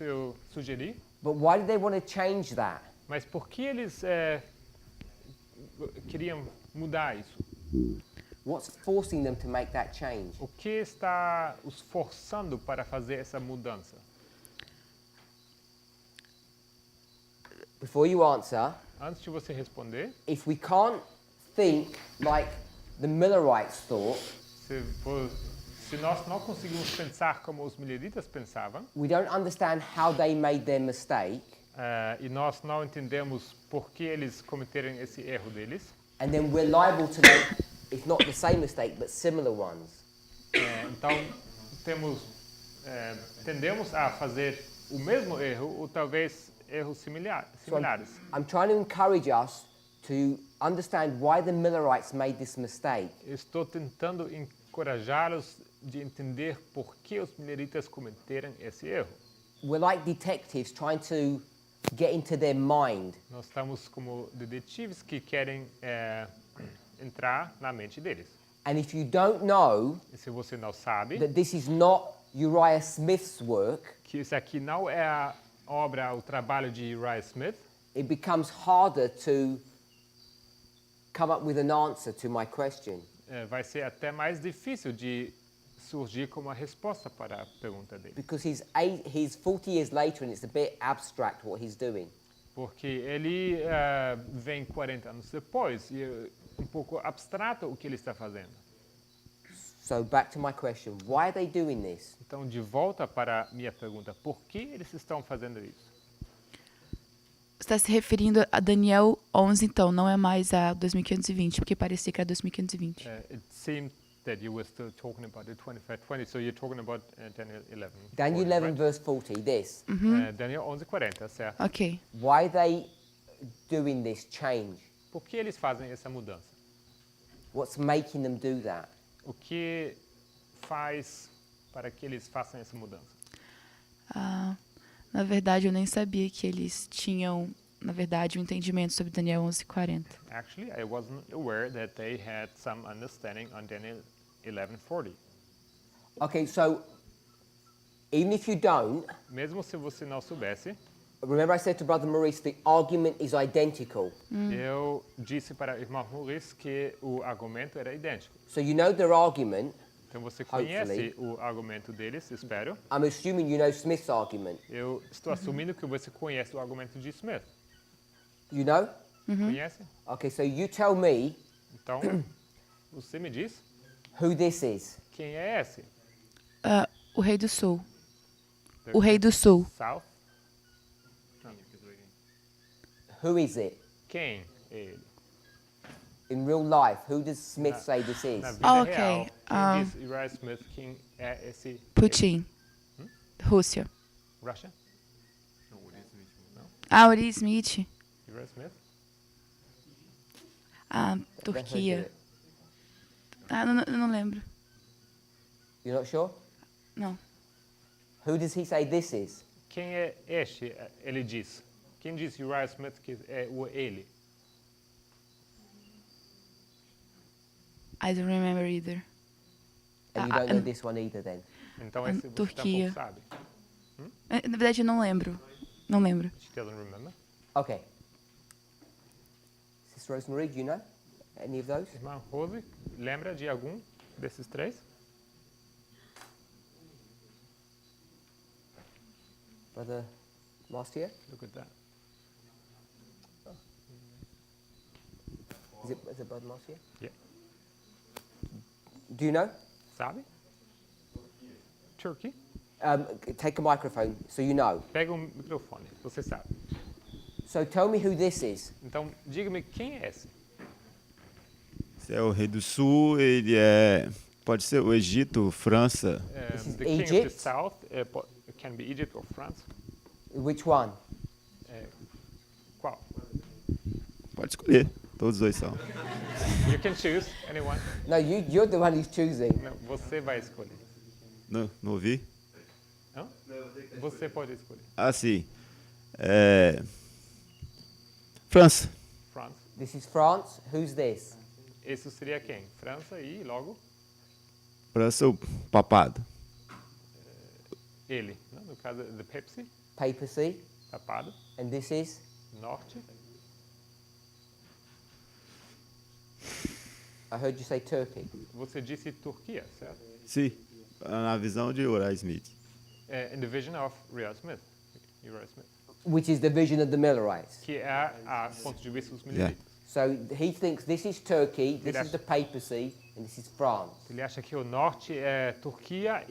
eu sugeri. but why did they want to change that? Mas por que eles queriam mudar isso? What's forcing them to make that change? O que está os forçando para fazer essa mudança? Before you answer, Antes de você responder, if we can't think like the Millerites thought, se nós não conseguimos pensar como os mileritas pensavam, we don't understand how they made their mistake, e nós não entendemos por que eles cometeram esse erro deles. And then we're liable to make, if not the same mistake, but similar ones. Então tendemos a fazer o mesmo erro ou talvez erros similares. I'm trying to encourage us to understand why the Milerites made this mistake. Estou tentando encorajá-los de entender por que os mileritas cometeram esse erro. We're like detectives trying to get into their mind. Nós estamos como detetives que querem entrar na mente deles. And if you don't know E se você não sabe that this is not Uriah Smith's work, que isso aqui não é a obra, o trabalho de Uriah Smith, it becomes harder to come up with an answer to my question. vai ser até mais difícil de surgir como uma resposta para a pergunta dele. Because he's 40 years later and it's a bit abstract what he's doing. Porque ele vem 40 anos depois e é um pouco abstrato o que ele está fazendo. So back to my question, why are they doing this? Então, de volta para a minha pergunta, por que eles estão fazendo isso? Está se referindo a Daniel 11, então, não é mais a 2520, porque parecia que era 2520. It seemed that you were still talking about the 2520, so you're talking about Daniel 11. Daniel 40, 11 right? verse 40, this. Daniel 11:40, certo? Ok. Why are they doing this change? Por que eles fazem essa mudança? What's making them do that? O que faz para que eles façam essa mudança? Na verdade, eu nem sabia que eles tinham, na verdade, um entendimento sobre Daniel 11:40. Actually, I wasn't aware that they had some understanding on Daniel 11:40. Okay, so even if you don't, Mesmo se você não soubesse, remember I said to Brother Maurice, the argument is identical. eu disse para o irmão Maurice que o argumento era idêntico. So you know their argument. Então você conhece o argumento deles, espero. I'm assuming you know Smith's argument. Eu estou assumindo que você conhece o argumento de Smith. You know? Conhece? Okay, so you tell me Então, você me diz who this is. quem é esse? O Rei do Sul. O Rei do Sul. South? Who is it? Quem é ele? In real life, who does Smith say this is? Na vida Ok, real, quem diz Uriah Smith quem é esse? Putin. Rússia. Russia? Uri Smith. Uriah Smith? Turquia. Não lembro. You're not sure? Não. Who does he say this is? Quem é este? Ele diz. Quem diz Uriah Smith que é o ele? I don't remember either. And you don't know this one either then? Então esse você Turquia. tampouco sabe. Na verdade, eu não lembro. Não lembro. She doesn't remember. Okay. Sister Rosemary, do you know any of those? Irmã Rose, lembra de algum desses três? Brother Marcia? Look at that. Is it Brother Marcia? Yeah. Do you know? Sabe? Turkey. Take a microphone so you know. Pega um microfone, você sabe. So tell me who this is. Então, diga-me quem é esse? Esse é o Rei do Sul, pode ser o Egito, França. This is The King of the Egypt? South it can be Egypt or France. Which one? Qual? Pode escolher, todos os dois são. You can choose anyone. No, you're the one who's choosing. Não, você vai escolher. Não ouvi? Não? Você pode escolher. Ah, sim. França. France. This is France. Who's this? Esse seria quem? França e logo França, o papado. ele. Não? No caso, the Pepsi, Papacy. tapado, And this is? norte. I heard you say Turkey. Você disse Turquia, certo? Sim, na visão de Uriah Smith. In the vision of Uriah Smith. Uriah Smith. Which is the vision of the Millerites. Que é a ponto de vista dos mileritas. So he thinks this is Turkey, this Yes. is the papacy, and this is France. Ele acha que o norte é Turquia,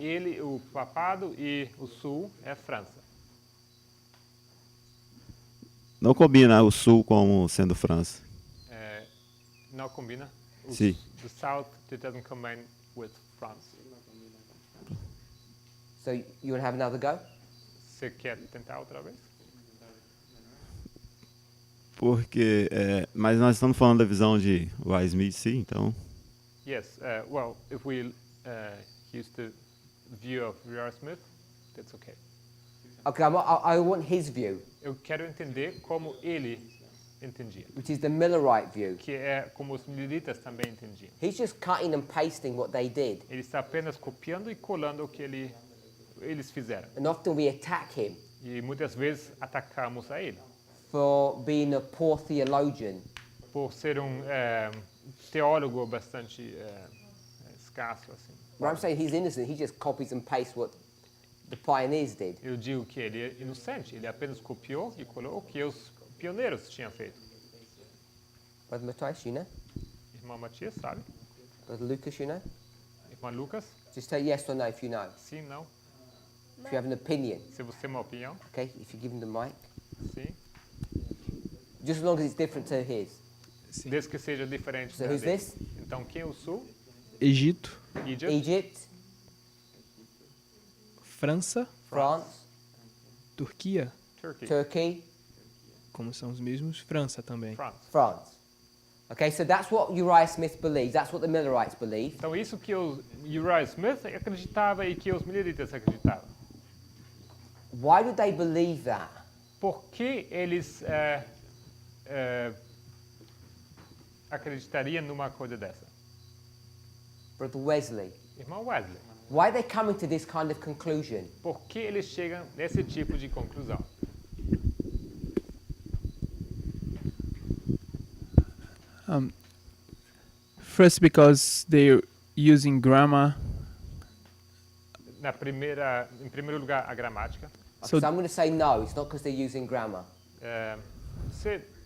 o papado e o sul é França. não combina o sul como sendo França. Não combina. Sim. The South it doesn't combine with France. So you want to have another go? Você quer tentar outra vez? Porque, mas nós estamos falando da visão de Y. Smith, sim, então... Yes. Well, if we use the view of J.R. Smith, that's okay. Okay, I want his view, Eu quero entender como ele entendia, which is the Millerite view. que é como os mileritas também entendiam. He's just cutting and pasting what they did. Ele está apenas copiando e colando o que eles fizeram. And often we attack him E muitas vezes atacamos a ele for being a poor theologian. por ser teólogo bastante escasso assim. But I'm saying he's innocent. He just copies and pastes what the pioneers did. Eu digo que ele é inocente, ele apenas copiou e colou o que os pioneiros tinham feito. Brother Matthias, you know? Irmão Matias, sabe? Brother Lucas, you know? Irmão Lucas, Just say yes or no if you know. sim, não. If you have an opinion, Se você tem uma opinião, okay? If you give him the mic. sim. Just as long as it's different to his. Desde que seja diferente So da who's dele. this? Então, quem é o sul? Egito, Egypt, Egypt, França, France, Turquia, Turkey, Turkey, como são os mesmos, França também. France. France. Okay, so that's what Uriah Smith believes. That's what the Millerites believe. Então, isso que o Uriah Smith acreditava e que os mileritas acreditavam. Why do they believe that? Por que eles acreditariam numa coisa dessa? Brother Wesley, Irmão Wesley, why are they coming to this kind of conclusion? por que eles chegam nesse tipo de conclusão? First, because they're using grammar. Em primeiro lugar, a gramática. So I'm going to say no. It's not because they're using grammar.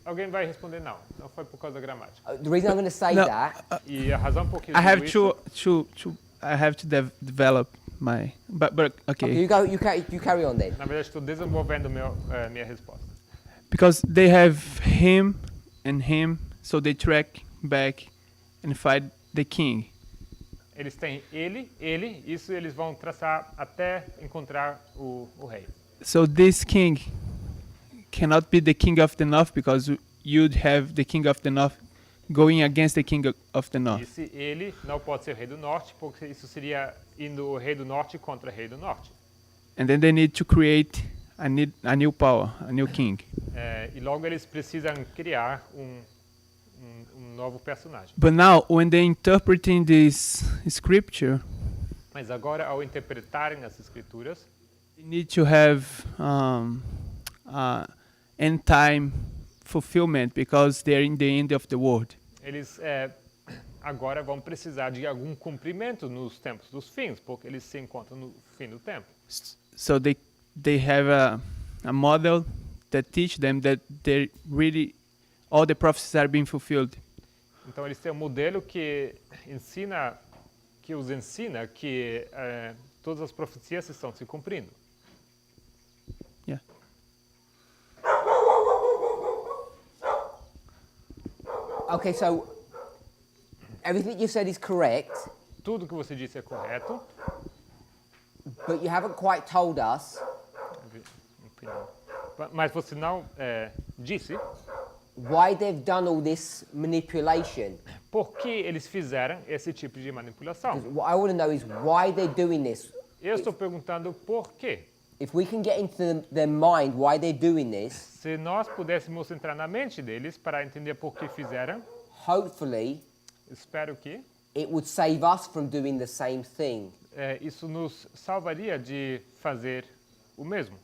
Alguém vai responder não. Não foi por causa da gramática. The reason I'm going to say No, that, E a razão por que eu I have digo isso, I have to develop my. But okay. okay, you carry on then. na verdade, estou desenvolvendo minha resposta. Because they have him and him, so they track back and find the king. Eles têm ele, isso eles vão traçar até encontrar o rei. So this king cannot be the king of the north because you'd have the king of the north going against the king of the north. Esse ele não pode ser o rei do norte, porque isso seria indo o rei do norte contra o rei do norte. And then they need to create a new power, a new king. E logo eles precisam criar um novo personagem. But now, when they're interpreting this scripture, Mas agora, ao interpretarem as escrituras, they need to have end time fulfillment because they're in the end of the world. eles agora vão precisar de algum cumprimento nos tempos dos fins, porque eles se encontram no fim do tempo. So they have a model that teach them that they really all the prophecies are being fulfilled. Então eles têm um modelo que os ensina que todas as profecias estão se cumprindo. Yeah. Okay, so everything you said is correct, Tudo que você disse é correto, but you haven't quite told us mas você não disse why they've done all this manipulation. por que eles fizeram esse tipo de manipulação. What I want to know is why they're doing this. Eu estou perguntando por quê. If we can get into their mind why they're doing this, Se nós pudéssemos entrar na mente deles para entender por que fizeram, hopefully espero que it would save us from doing the same thing. isso nos salvaria de fazer o mesmo.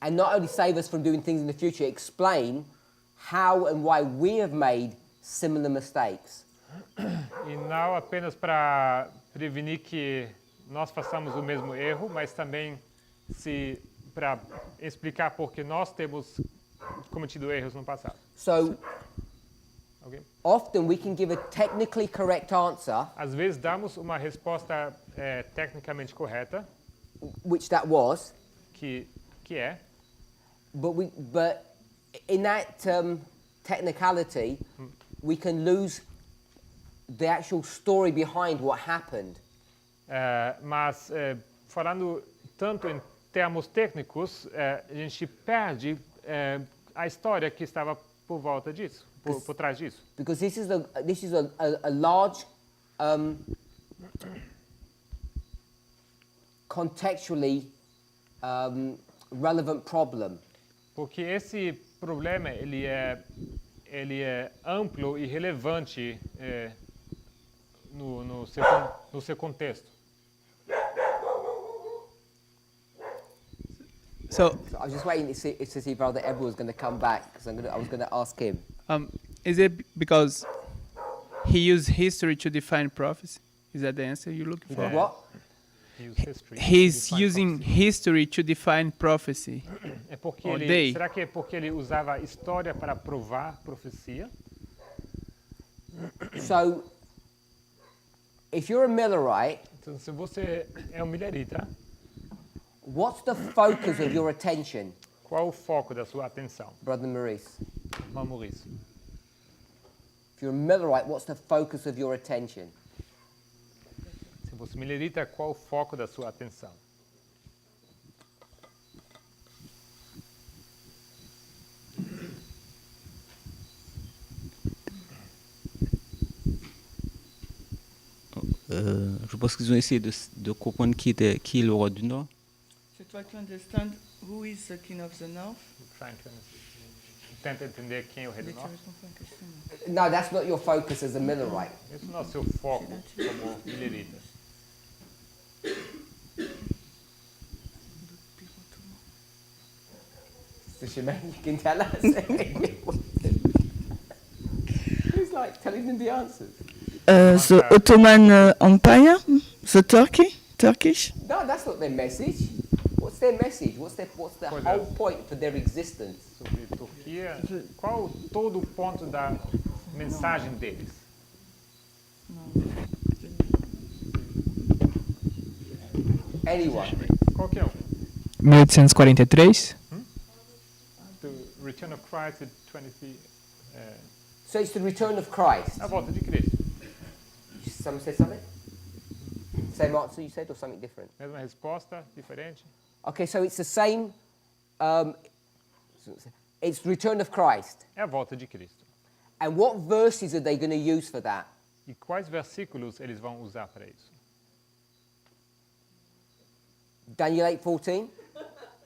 And not only save us from doing things in the future, explain how and why we have made similar mistakes. E não apenas para prevenir que nós façamos o mesmo erro, mas também para explicar por que nós temos cometido erros no passado. So Okay? often we can give a technically correct answer, Às vezes damos uma resposta tecnicamente correta, which that was, que é, but in that technicality, we can lose the actual story behind what happened. Mas, falando tanto em termos técnicos, a gente perde a história que estava por volta disso, por trás disso. Because this is a large, contextually relevant problem. Porque esse problema ele é amplo e relevante no seu contexto. So, I was just waiting to see if Brother Ebba was going to come back, because I was going to ask him. is it because he used history to define prophecy? Is that the answer you're looking for? What? He's using history to define prophecy. É porque Or ele, they. será que é porque ele usava a história para provar profecia? So, if you're a Millerite, Então, se você é um milerita, what's the focus of your attention, qual o foco da sua atenção? Brother Maurice? Irmão Maurício. If you're a Millerite, what's the focus of your attention? Se você é milerita, qual o foco da sua atenção? Je pense qu'ils ont essayé de comprendre qui est le roi du Nord. To try to understand who is the king of the north. Tenta entender quem é o rei do norte. No, that's not your focus as a Millerite. Esse não é o seu foco como milerita. So Shemaine, you can tell us. He's like telling them the answers. The Ottoman Empire, the Turkish. No, that's not their message. What's their message? What's the whole point for their existence? Sobre Turquia, qual todo o ponto da mensagem deles? Anyone? Qualquer um. 1843. The Return of Christ at 23. So it's the return of Christ. A volta de Cristo. Someone said something? Same answer you said, or something different? Mesma resposta, diferente. Okay, so it's the same. It's the return of Christ. É a volta de Cristo. And what verses are they going to use for that? E quais versículos eles vão usar para isso? Daniel 8:14.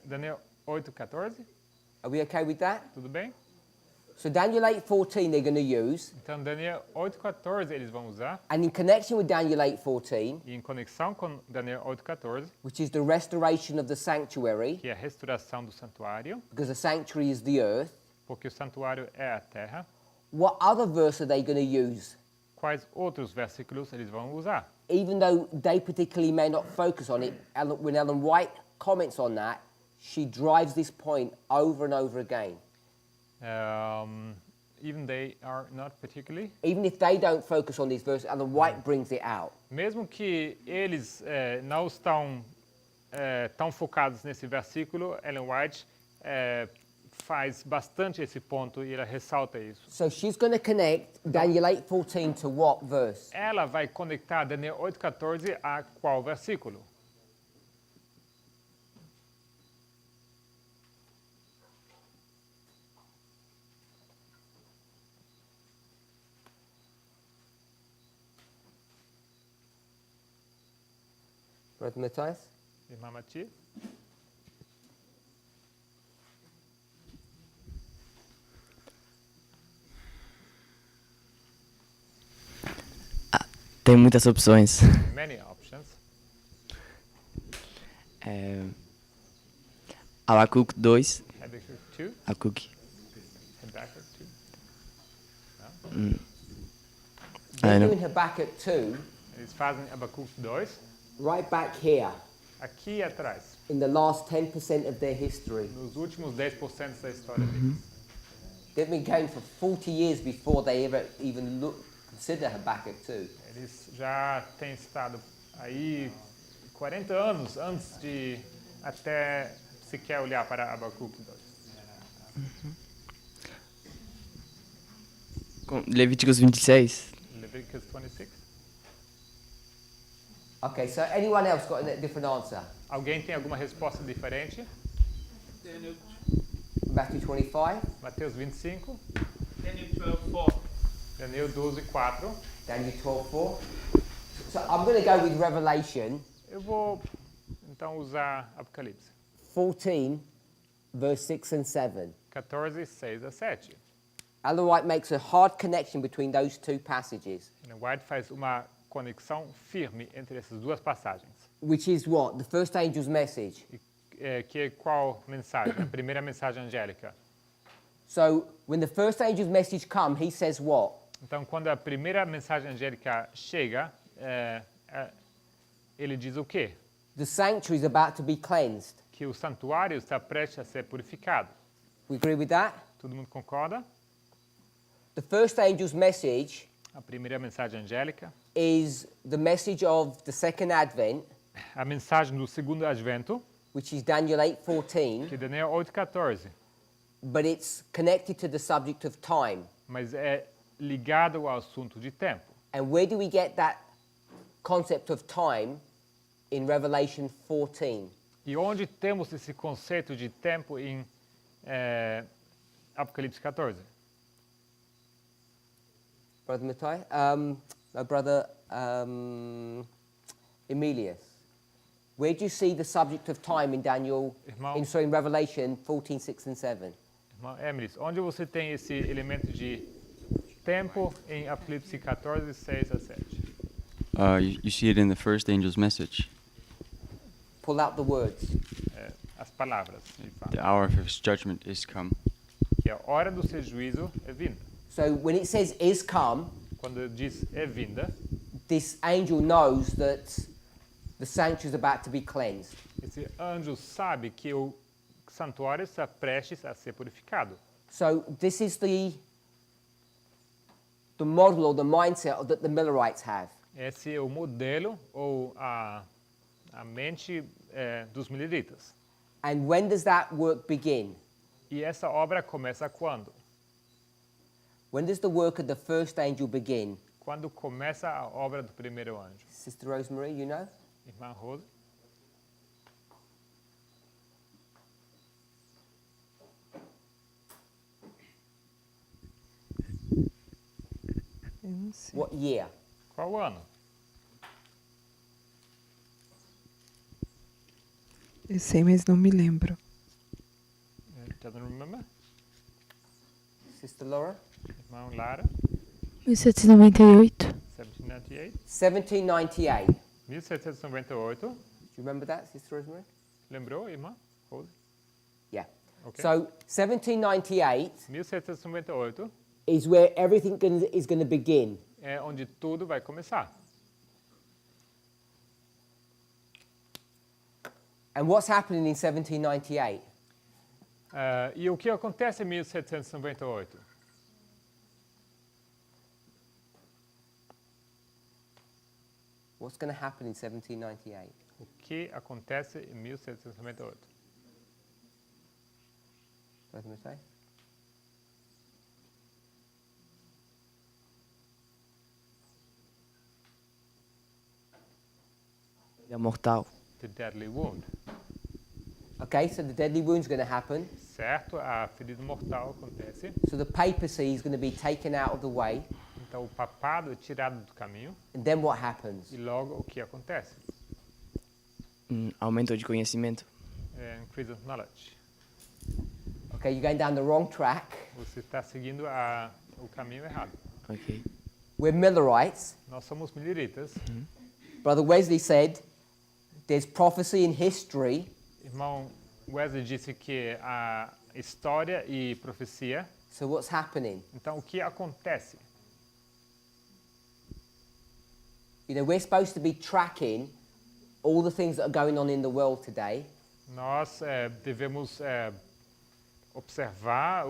Daniel 8:14. Are we okay with that? Tudo bem? So Daniel 8:14 they're going to use. Então Daniel 8:14 eles vão usar. And in connection with Daniel 8:14, E em conexão com Daniel 8:14, which is the restoration of the sanctuary, que é a restauração do santuário, because the sanctuary is the earth, porque o santuário é a terra. what other verse are they going to use? Quais outros versículos eles vão usar? Even though they particularly may not focus on it, when Ellen White comments on that, she drives this point over and over again. Even they are not particularly. Even if they don't focus on these verses, Ellen White brings it out. Mesmo que eles não estão tão focados nesse versículo, Ellen White faz bastante esse ponto e ela ressalta isso. So she's going to connect Daniel 8:14 to what verse? Ela vai conectar Daniel 8:14 a qual versículo? Brother Matthias? Irmã Matias? Tem muitas opções. Many options. Habacuc 2. Habakkuk 2. Habacuc. Habakkuk 2. They're doing Habakkuk 2. Eles fazem Habakkuk 2. Right back here. Aqui atrás. In the last 10% of their history. Nos últimos 10% da história deles. They've been going for 40 years before they ever even consider Habakkuk 2. Eles já têm estado aí 40 anos antes de até sequer olhar para Habakkuk 2. Com Levíticos 26. Leviticus 26. Okay, so anyone else got a different answer? Alguém tem alguma resposta diferente? Matthew 25, Mateus 25, Daniel 12:4. Daniel 12:4. Daniel 12:4. So I'm going to go with Revelation Eu vou então usar Apocalipse 14, verse 6 and 7. 14, 6 a 7. Ellen White makes a hard connection between those two passages, Ellen White faz uma conexão firme entre essas duas passagens. which is what? The first angel's message. Que é qual mensagem? A primeira mensagem angélica. So when the first angel's message comes, he says what? Então, quando a primeira mensagem angélica chega, ele diz o quê? The sanctuary is about to be cleansed. Que o santuário está prestes a ser purificado. We agree with that? Todo mundo concorda? The first angel's message A primeira mensagem angélica, is the message of the second advent, a mensagem do segundo advento, which is Daniel 8:14, que é Daniel 8:14, but it's connected to the subject of time. mas é ligado ao assunto de tempo. And where do we get that concept of time? In Revelation 14. E onde temos esse conceito de tempo em Apocalipse 14? Brother Matai? No, Brother Emilius. Where do you see the subject of time in Daniel, Irmão. in Revelation 14, 6 and 7? Irmão Emilis, onde você tem esse elemento de tempo em Apocalipse 14, 6 a 7? You see it in the first angel's message. Pull out the words. As palavras. De fato. The hour of his judgment is come. Que a hora do seu juízo é vinda. So when it says is come, Quando diz é vinda, this angel knows that the sanctuary is about to be cleansed. esse anjo sabe que o santuário está prestes a ser purificado. So this is the model or the mindset that the Milerites have. Esse é o modelo ou a mente dos mileritas. And when does that work begin? E essa obra começa quando? When does the work of the first angel begin? Quando começa a obra do primeiro anjo. Sister Rosemary, you know? Irmã Rose? Eu não sei. What year? Qual ano? Eu sei, mas não me lembro. Doesn't remember? Sister Laura? Irmão Lara? 1798. 1798? 1798. 1798. Do you remember that, Sister Rosemary? Lembrou, irmã Rose? Yeah. Okay. So 1798 1798 is where everything is going to begin. é onde tudo vai começar. And what's happening in 1798? E o que acontece em 1798? What's going to happen in 1798? O que acontece em 1798? Brother Mattei? É mortal. The deadly wound. Okay, so the deadly wound's going to happen. Certo? A ferida mortal acontece. So the papacy is going to be taken out of the way. Então o papado é tirado do caminho. And then what happens? E logo o que acontece? Aumento de conhecimento. Increase of knowledge. Okay, you're going down the wrong track. Você está seguindo o caminho errado. Ok. We're Millerites. Nós somos mileritas. Brother Wesley said, there's prophecy in history. Irmão Wesley disse que a história e profecia. So what's happening? Então o que acontece? You know, we're supposed to be tracking all the things that are going on in the world today. Nós devemos observar,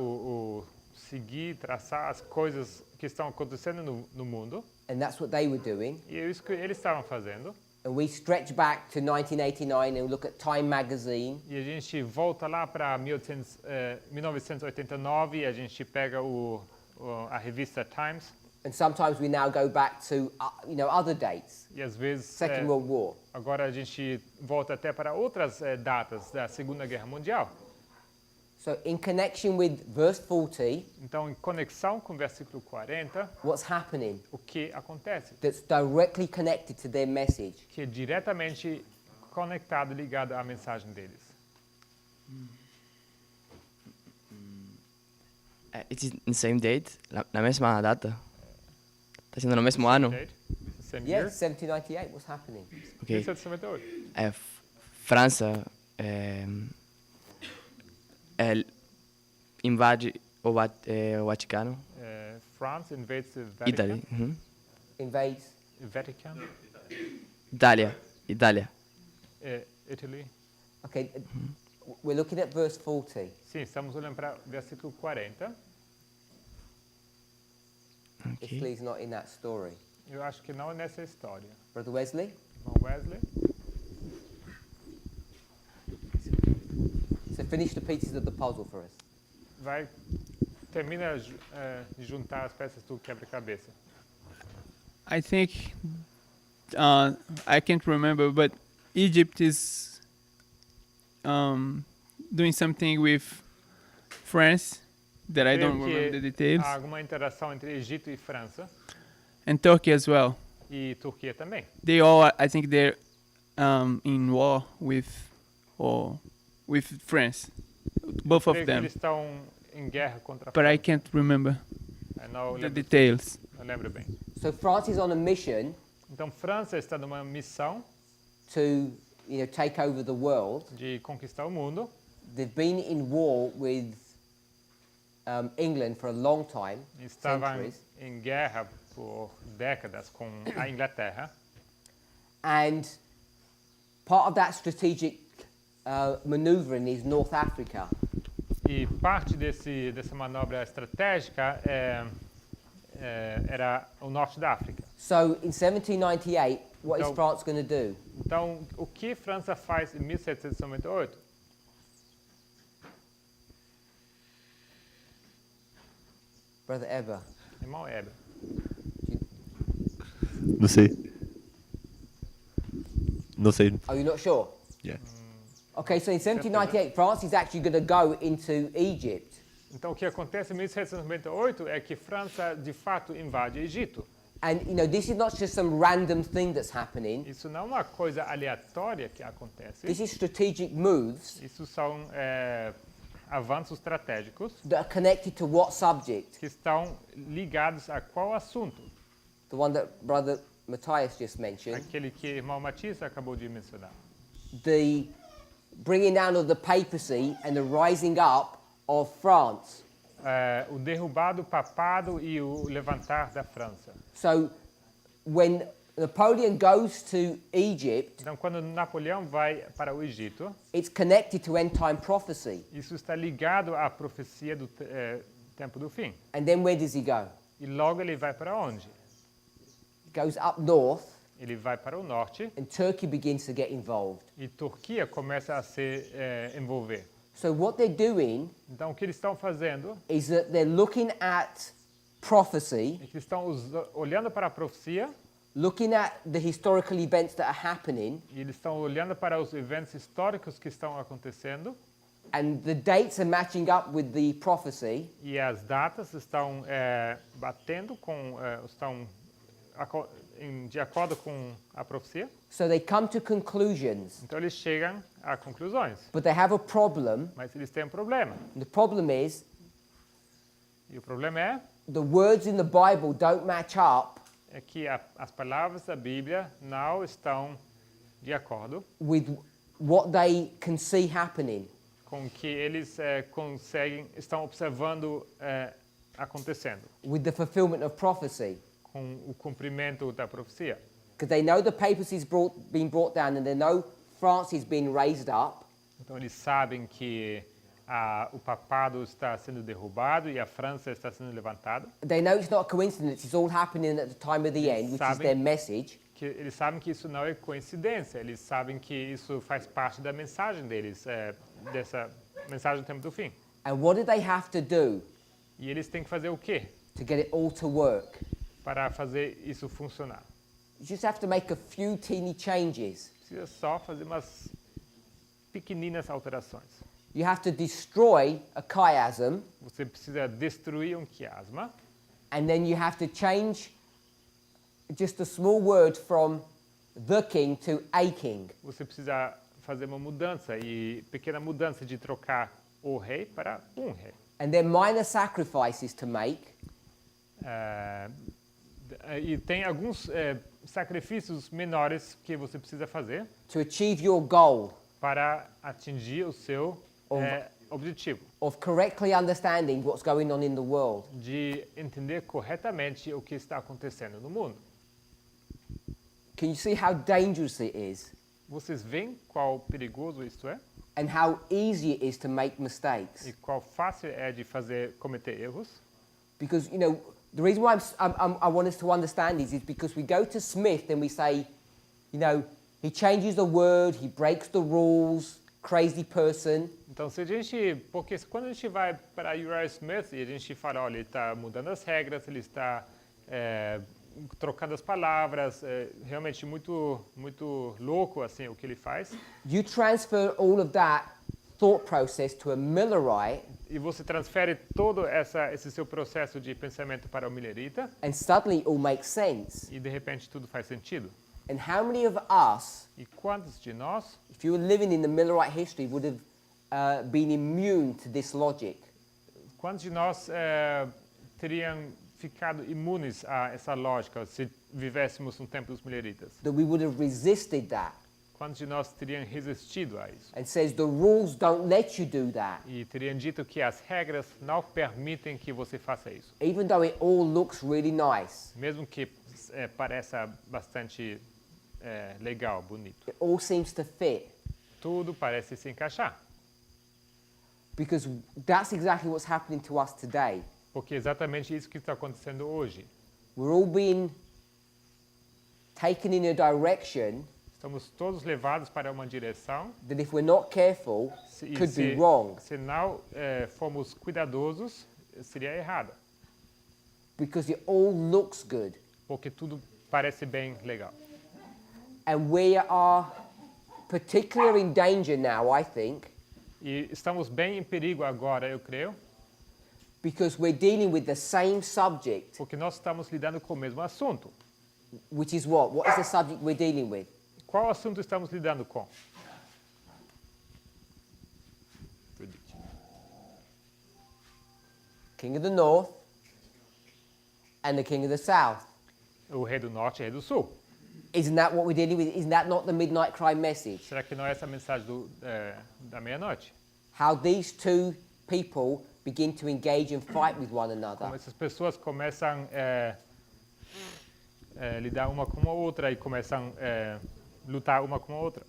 seguir, traçar as coisas que estão acontecendo no mundo. And that's what they were doing. E é isso que eles estavam fazendo. And we stretch back to 1989 and look at Time magazine. E a gente volta lá para 1989 e a gente pega a revista Times. And sometimes we now go back to, other dates. E às vezes, Second World War. agora a gente volta até para outras datas da Segunda Guerra Mundial. So in connection with verse 40, então, em conexão com o versículo 40, what's happening? O que acontece? That's directly connected to their message. Que é diretamente conectado, ligado à mensagem deles. It's in the same date, na mesma data. Está sendo no mesmo ano. Same year? Yes, 1798. What's happening? Okay. 1798. França invade o Vaticano. France invades the Vatican. Italy. Invades Vatican. Itália. Italy. Okay, we're looking at verse 40. Sim, estamos olhando para o versículo 40. Okay. Italy's not in that story. Eu acho que não é nessa história. Brother Wesley? Irmão Wesley? So finish the pieces of the puzzle for us. Termina de juntar as peças do quebra-cabeça. I think I can't remember, but Egypt is doing something with France that I don't remember the details. Há alguma interação entre Egito e França. And Turkey as well. E Turquia também. They all, I think, they're in war with France. Both of them. Eles estão em guerra contra a But França. I can't remember the details. Eu lembro bem. So France is on a mission. Então França está numa missão to take over the world. De conquistar o mundo. They've been in war with England for a long time. Estavam em guerra por décadas com a Inglaterra. And part of that strategic maneuvering is North Africa. E parte dessa manobra estratégica era o norte da África. So in 1798, what is France going to do? Então, o que França faz em 1798? Brother Eber. Irmão Eber. Não sei. Não sei. Are you not sure? Yeah. Okay, so in 1798, France is actually going to go into Egypt. Então, o que acontece em 1798 é que França, de fato, invade Egito. And, this is not just some random thing that's happening. Isso não é uma coisa aleatória que acontece. This is strategic moves. Isso são avanços estratégicos. That are connected to what subject? Que estão ligados a qual assunto? The one that Brother Matthias just mentioned. Aquele que o irmão Matias acabou de mencionar. The bringing down of the papacy and the rising up of France. O derrubar do papado e o levantar da França. So, when Napoleon goes to Egypt, então, quando Napoleão vai para o Egito, it's connected to end time prophecy. Isso está ligado à profecia do tempo do fim. And then where does he go? E logo ele vai para onde? He goes up north. Ele vai para o norte. And Turkey begins to get involved. E Turquia começa a se envolver. So what they're doing, então o que eles estão fazendo, is that they're looking at prophecy. É que estão olhando para a profecia. Looking at the historical events that are happening. E eles estão olhando para os eventos históricos que estão acontecendo. And the dates are matching up with the prophecy. E as datas estão batendo com estão de acordo com a profecia. So they come to conclusions. Então eles chegam a conclusões. But they have a problem. Mas eles têm um problema. The problem is. E o problema é. The words in the Bible don't match up. É que as palavras da Bíblia não estão de acordo. With what they can see happening. Com que eles estão observando acontecendo. With the fulfillment of prophecy. Com o cumprimento da profecia. Because they know the papacy is being brought down and they know France is being raised up. Então eles sabem que o papado está sendo derrubado e a França está sendo levantada. They know it's not a coincidence. It's all happening at the time of the end, which is their message. Eles sabem que isso não é coincidência. Eles sabem que isso faz parte da mensagem deles, dessa mensagem do tempo do fim. And what do they have to do? E eles têm que fazer o quê? to get it all to work. para fazer isso funcionar. You just have to make a few teeny changes. Precisa só fazer umas pequeninas alterações. You have to destroy a chiasm. Você precisa destruir um quiasma. And then you have to change just a small word from the king to a king. Você precisa fazer uma mudança pequena mudança de trocar o rei para um rei. And then minor sacrifices to make. E tem alguns sacrifícios menores que você precisa fazer to achieve your goal para atingir o seu objetivo. Of correctly understanding what's going on in the world. De entender corretamente o que está acontecendo no mundo. Can you see how dangerous it is? Vocês veem qual perigoso isto é? And how easy it is to make mistakes. E qual fácil é de cometer erros? Because, you know, the reason why I want us to understand this is because we go to Smith and we say, you know, he changes the word, he breaks the rules, crazy person. Então, porque quando a gente vai para Uriah Smith e a gente fala, olha, ele está mudando as regras, ele está trocando as palavras, realmente muito louco assim o que ele faz. You transfer all of that thought process to a Milerite. E você transfere todo esse seu processo de pensamento para o Milerita. And suddenly it all makes sense. E de repente tudo faz sentido. And how many of us, e quantos de nós, if you were living in the Milerite history, would have been immune to this logic? Quantos de nós teriam ficado imunes a essa lógica se vivêssemos no tempo dos Mileritas? That we would have resisted that. Quantos de nós teriam resistido a isso? And says the rules don't let you do that. E teriam dito que as regras não permitem que você faça isso. Even though it all looks really nice. Mesmo que pareça bastante legal, bonito. It all seems to fit. Tudo parece se encaixar. Because that's exactly what's happening to us today. Porque é exatamente isso que está acontecendo hoje. We're all being taken in a direction. Estamos todos levados para uma direção. That if we're not careful, could be wrong. Se não formos cuidadosos, seria errado. Because it all looks good. Porque tudo parece bem legal. And we are particularly in danger now, I think. E estamos bem em perigo agora, eu creio. Because we're dealing with the same subject. Porque nós estamos lidando com o mesmo assunto. Which is what? What is the subject we're dealing with? Qual assunto estamos lidando com? King of the North and the King of the South. O rei do norte e o rei do sul. Isn't that what we're dealing with? Isn't that not the midnight cry message? Será que não é essa a mensagem da meia-noite? How these two people begin to engage and fight with one another. Como essas pessoas começam a lidar uma com a outra e começam a lutar uma com a outra.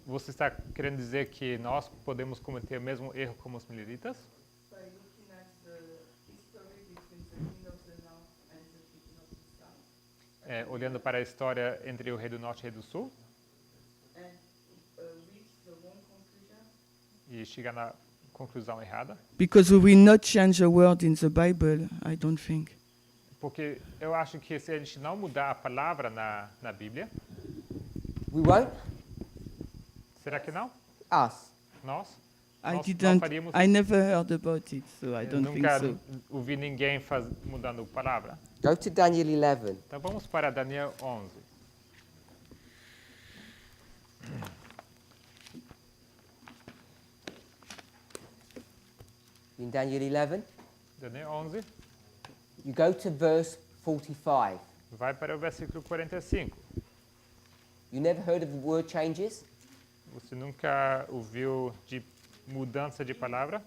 Você está querendo dizer que nós podemos cometer o mesmo erro como os Mileritas? Olhando para a história entre o rei do norte e o rei do sul? E chegar na conclusão errada? Because we will not change a word in the Bible, I don't think. Porque eu acho que se a gente não mudar a palavra na Bíblia, we won't. Será que não? Us. Nós? I never heard about it, so I don't think so. Nunca ouvi ninguém mudando a palavra. Go to Daniel 11. Então vamos para Daniel 11. In Daniel 11? Daniel 11. You go to verse 45. Vai para o versículo 45. You never heard of word changes? Você nunca ouviu de mudança de palavra?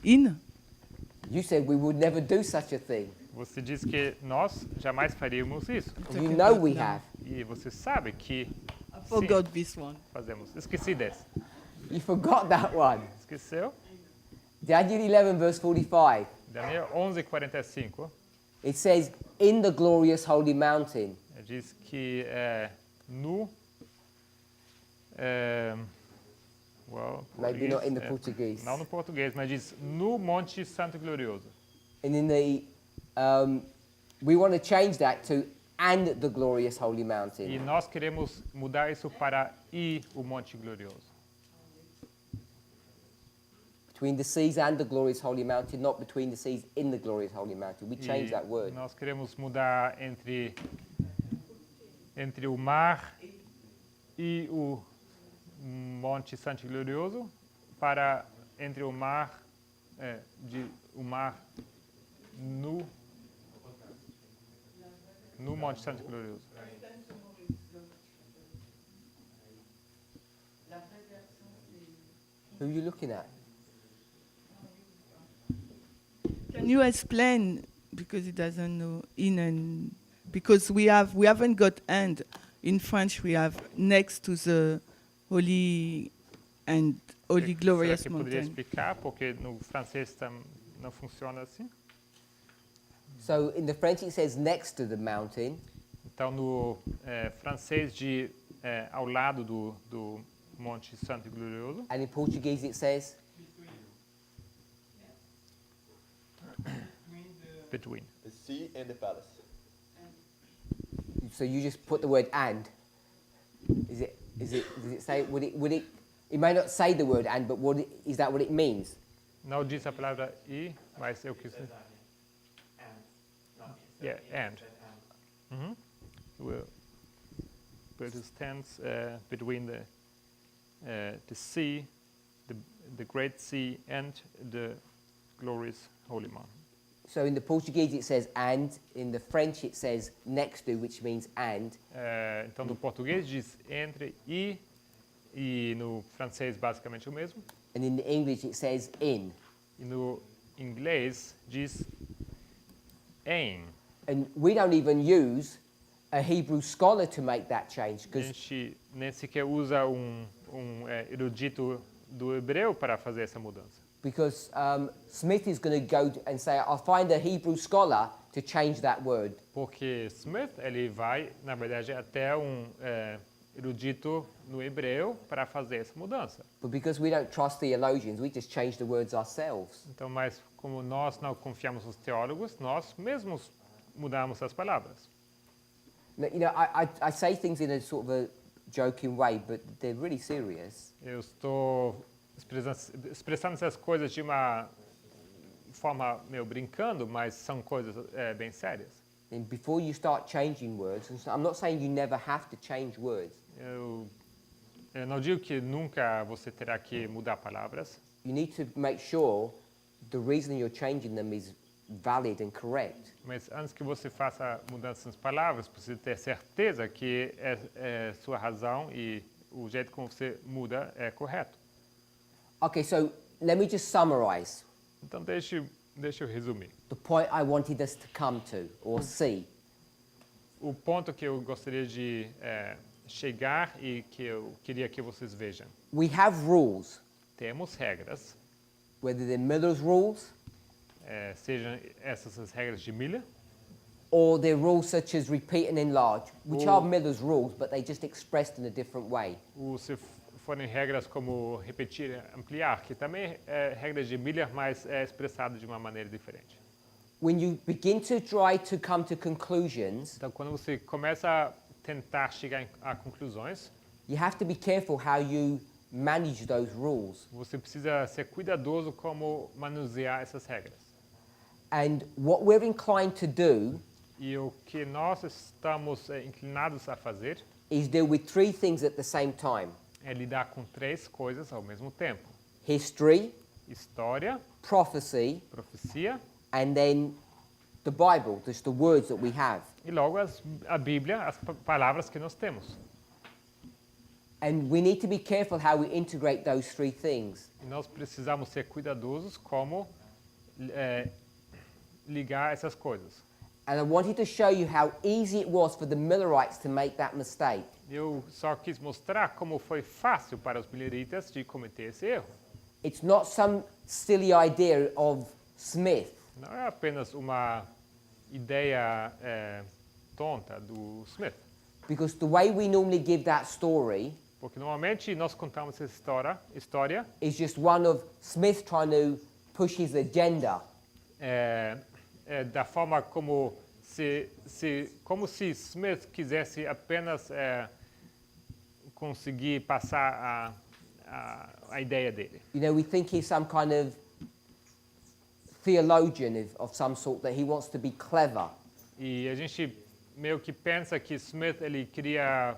You said we would never do such a thing. Você disse que nós jamais faríamos isso. You know we have. E você sabe que I forgot this one. Fazemos. Esqueci desse. You forgot that one. Esqueceu? Daniel 11 verse 45. Daniel 11:45. It says in the glorious holy mountain. Diz que no Maybe not in the Portuguese. Não no português, mas diz no Monte Santo e Glorioso. And in the, we want to change that to and the glorious holy mountain. E nós queremos mudar isso para e o Monte Glorioso. Between the seas and the glorious holy mountain, not between the seas in the glorious holy mountain. We change that word. Nós queremos mudar entre o mar e o Monte Santo e Glorioso para entre o mar no Monte Santo e Glorioso. Who are you looking at? Can you explain, because he doesn't know, in and because we haven't got and in French we have next to the holy and holy glorious Será que poderia mountain. explicar porque no francês não funciona assim? So in the French it says next to the mountain. Então no francês ao lado do Monte Santo e Glorioso. And in Portuguese it says Between. The sea and the palace. So you just put the word and. Does it say would it it may not say the word and, but is that what it means? Não diz a palavra e, mas eu quis. Yeah, and. Well, but it stands between the sea, the great sea, and the glorious holy mountain. So in the Portuguese it says and, in the French it says next to, which means and. Então no português diz entre e no francês basicamente o mesmo. And in the English it says in. E no inglês diz em. And we don't even use a Hebrew scholar to make that change, A gente nem sequer usa erudito do hebreu para fazer essa mudança. because Smith is going to go and say, I'll find a Hebrew scholar to change that word. Porque Smith ele vai, na verdade, até erudito no hebreu para fazer essa mudança. But because we don't trust theologians, we just change the words ourselves. Então, mas como nós não confiamos nos teólogos, nós mesmos mudamos as palavras. Now, you know, I say things in a sort of a joking way, but they're really serious. Eu estou expressando essas coisas de uma forma meio brincando, mas são coisas bem sérias. And before you start changing words, and I'm not saying you never have to change words. Eu não digo que nunca você terá que mudar palavras. You need to make sure the reason you're changing them is valid and correct. Mas antes que você faça mudanças nas palavras, precisa ter certeza que sua razão e o jeito como você muda é correto. Okay, so let me just summarize. Então deixa eu resumir. The point I wanted us to come to or see. O ponto que eu gostaria de chegar e que eu queria que vocês vejam. We have rules, Temos regras, whether they're Miller's rules sejam essas as regras de Miller, or they're rules such as repeat and enlarge, which are Miller's rules, but they just expressed in a different way. ou se forem regras como repetir e ampliar, que também é regras de Miller, mas é expressado de uma maneira diferente. When you begin to try to come to conclusions, Então, quando você começa a tentar chegar a conclusões, you have to be careful how you manage those rules. você precisa ser cuidadoso como manusear essas regras. And what we're inclined to do E o que nós estamos inclinados a fazer is deal with three things at the same time. é lidar com três coisas ao mesmo tempo: History, história, prophecy, profecia and then the Bible, just the words that we have. e logo a Bíblia, as palavras que nós temos. And we need to be careful how we integrate those three things. E nós precisamos ser cuidadosos como ligar essas coisas. And I wanted to show you how easy it was for the Millerites to make that mistake. Eu só quis mostrar como foi fácil para os mileritas de cometer esse erro. It's not some silly idea of Smith. Não é apenas uma ideia tonta do Smith. Because the way we normally give that story Porque normalmente nós contamos essa história is just one of Smith trying to push his agenda. Da forma como se Smith quisesse apenas conseguir passar a ideia dele. You know, we think he's some kind of theologian of some sort, that he wants to be clever. E a gente meio que pensa que Smith ele queria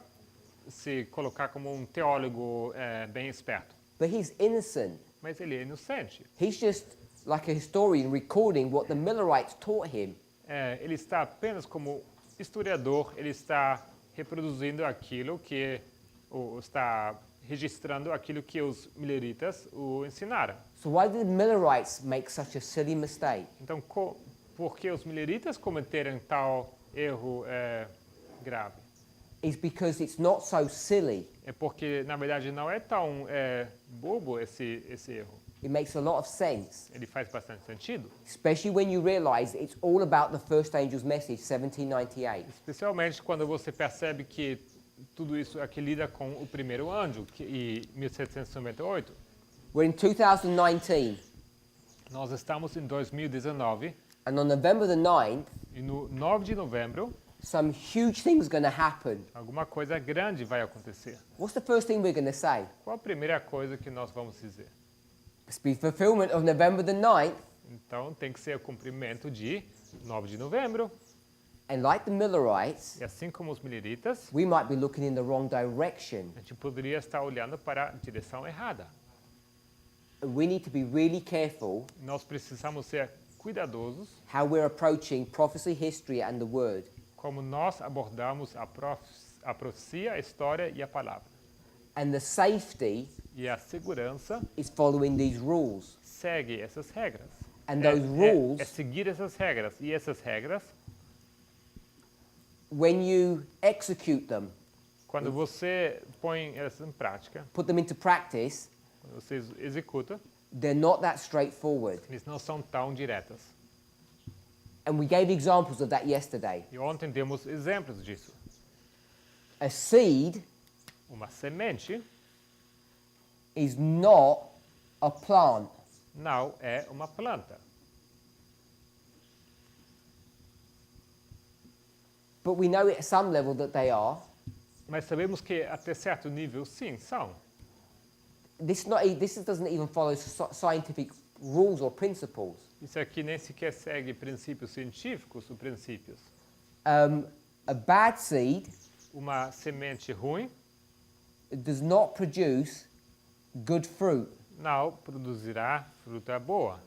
se colocar como um teólogo bem esperto. But he's innocent. Mas ele é inocente. He's just like a historian recording what the Milerites taught him. Ele está apenas como historiador, ele está reproduzindo aquilo que, ou está registrando aquilo que os Mileritas o ensinaram. So why did the Milerites make such a silly mistake? Então, por que os Mileritas cometeram tal erro grave? Is because it's not so silly. É porque, na verdade, não é tão bobo esse erro. It makes a lot of sense. Ele faz bastante sentido. Especially when you realize it's all about the first angel's message, 1798. Especialmente quando você percebe que tudo isso aqui lida com o primeiro anjo, em 1798. We're in 2019. Nós estamos em 2019. And on November the 9th, e no 9 de novembro, some huge things going to happen. Alguma coisa grande vai acontecer. What's the first thing we're going to say? Qual a primeira coisa que nós vamos dizer? Must be fulfillment of November the 9th. Então tem que ser o cumprimento de 9 de novembro. And like the Milerites, e assim como os Mileritas, we might be looking in the wrong direction. A gente poderia estar olhando para a direção errada. We need to be really careful. Nós precisamos ser cuidadosos. How we're approaching prophecy, history, and the word. Como nós abordamos a profecia, a história e a palavra. And the safety e a segurança is following these rules. Segue essas regras. And those rules é seguir essas regras. E essas regras, when you execute them, quando você põe elas em prática, put them into practice, quando você executa, they're not that straightforward. Eles não são tão diretas. And we gave examples of that yesterday. E ontem demos exemplos disso. A seed, uma semente, is not a plant. Não é uma planta. But we know at some level that they are. Mas sabemos que até certo nível, sim, são. This doesn't even follow scientific rules or principles. Isso aqui nem sequer segue princípios científicos ou princípios. A bad seed, uma semente ruim, does not produce good fruit. Não produzirá fruta boa.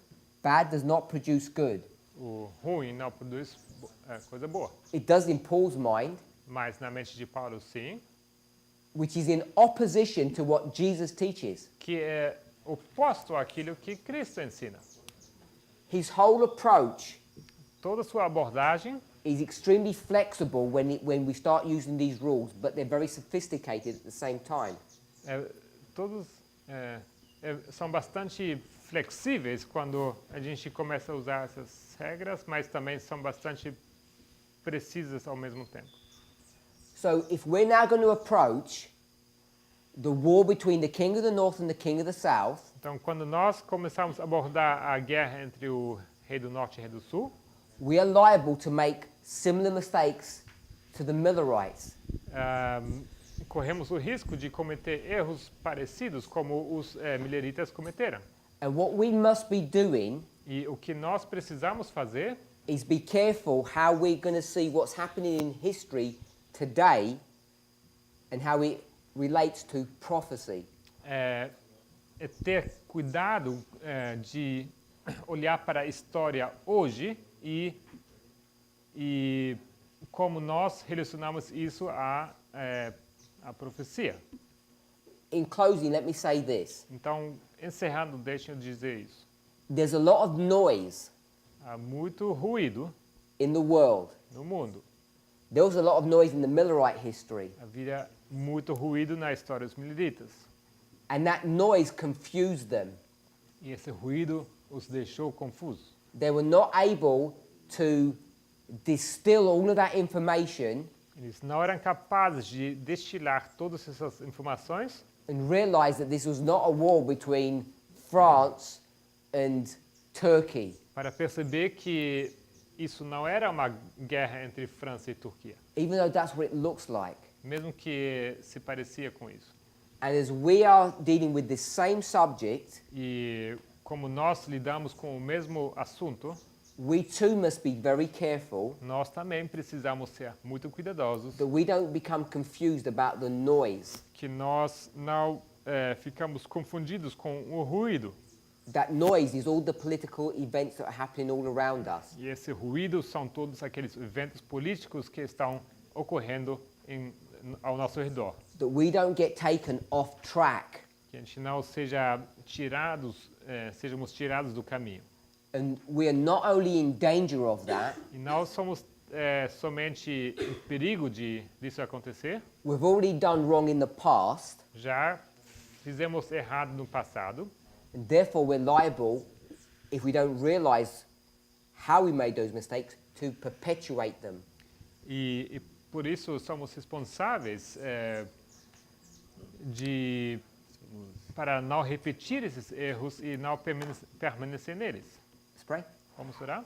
Bad does not produce good. O ruim não produz coisa boa. It does in Paul's mind. Mas na mente de Paulo, sim. Which is in opposition to what Jesus teaches. Que é oposto àquilo que Cristo ensina. His whole approach, toda sua abordagem, is extremely flexible when we start using these rules, but they're very sophisticated at the same time. Todos são bastante flexíveis quando a gente começa a usar essas regras, mas também são bastante precisas ao mesmo tempo. So if we're now going to approach the war between the king of the north and the king of the south, então quando nós começamos a abordar a guerra entre o rei do norte e o rei do sul, we are liable to make similar mistakes to the Milerites. Corremos o risco de cometer erros parecidos como os Mileritas cometeram. And what we must be doing, e o que nós precisamos fazer, is be careful how we're going to see what's happening in history today and how it relates to prophecy. É ter cuidado de olhar para a história hoje e como nós relacionamos isso à profecia. In closing, let me say this. Então, encerrando, deixem eu dizer isso. There's a lot of noise. Há muito ruído in the world. No mundo. There was a lot of noise in the Milerite history. Havia muito ruído na história dos Mileritas. And that noise confused them. E esse ruído os deixou confusos. They were not able to distill all of that information. Eles não eram capazes de destilar todas essas informações and realize that this was not a war between France and Turkey. para perceber que isso não era uma guerra entre França e Turquia, Even though that's what it looks like. mesmo que se parecia com isso. And as we are dealing with this same subject, E como nós lidamos com o mesmo assunto, we too must be very careful nós também precisamos ser muito cuidadosos, that we don't become confused about the noise. que nós não ficamos confundidos com o ruído. That noise is all the political events that are happening all around us. E esse ruído são todos aqueles eventos políticos que estão ocorrendo ao nosso redor. That we don't get taken off track. Que a gente não sejamos tirados do caminho. And we are not only in danger of that, E nós somos somente em perigo disso acontecer. we've already done wrong in the past, Já fizemos errado no passado. and therefore we're liable, if we don't realize how we made those mistakes, to perpetuate them. E por isso somos responsáveis para não repetir esses erros e não permanecer neles. Let's pray. Vamos orar?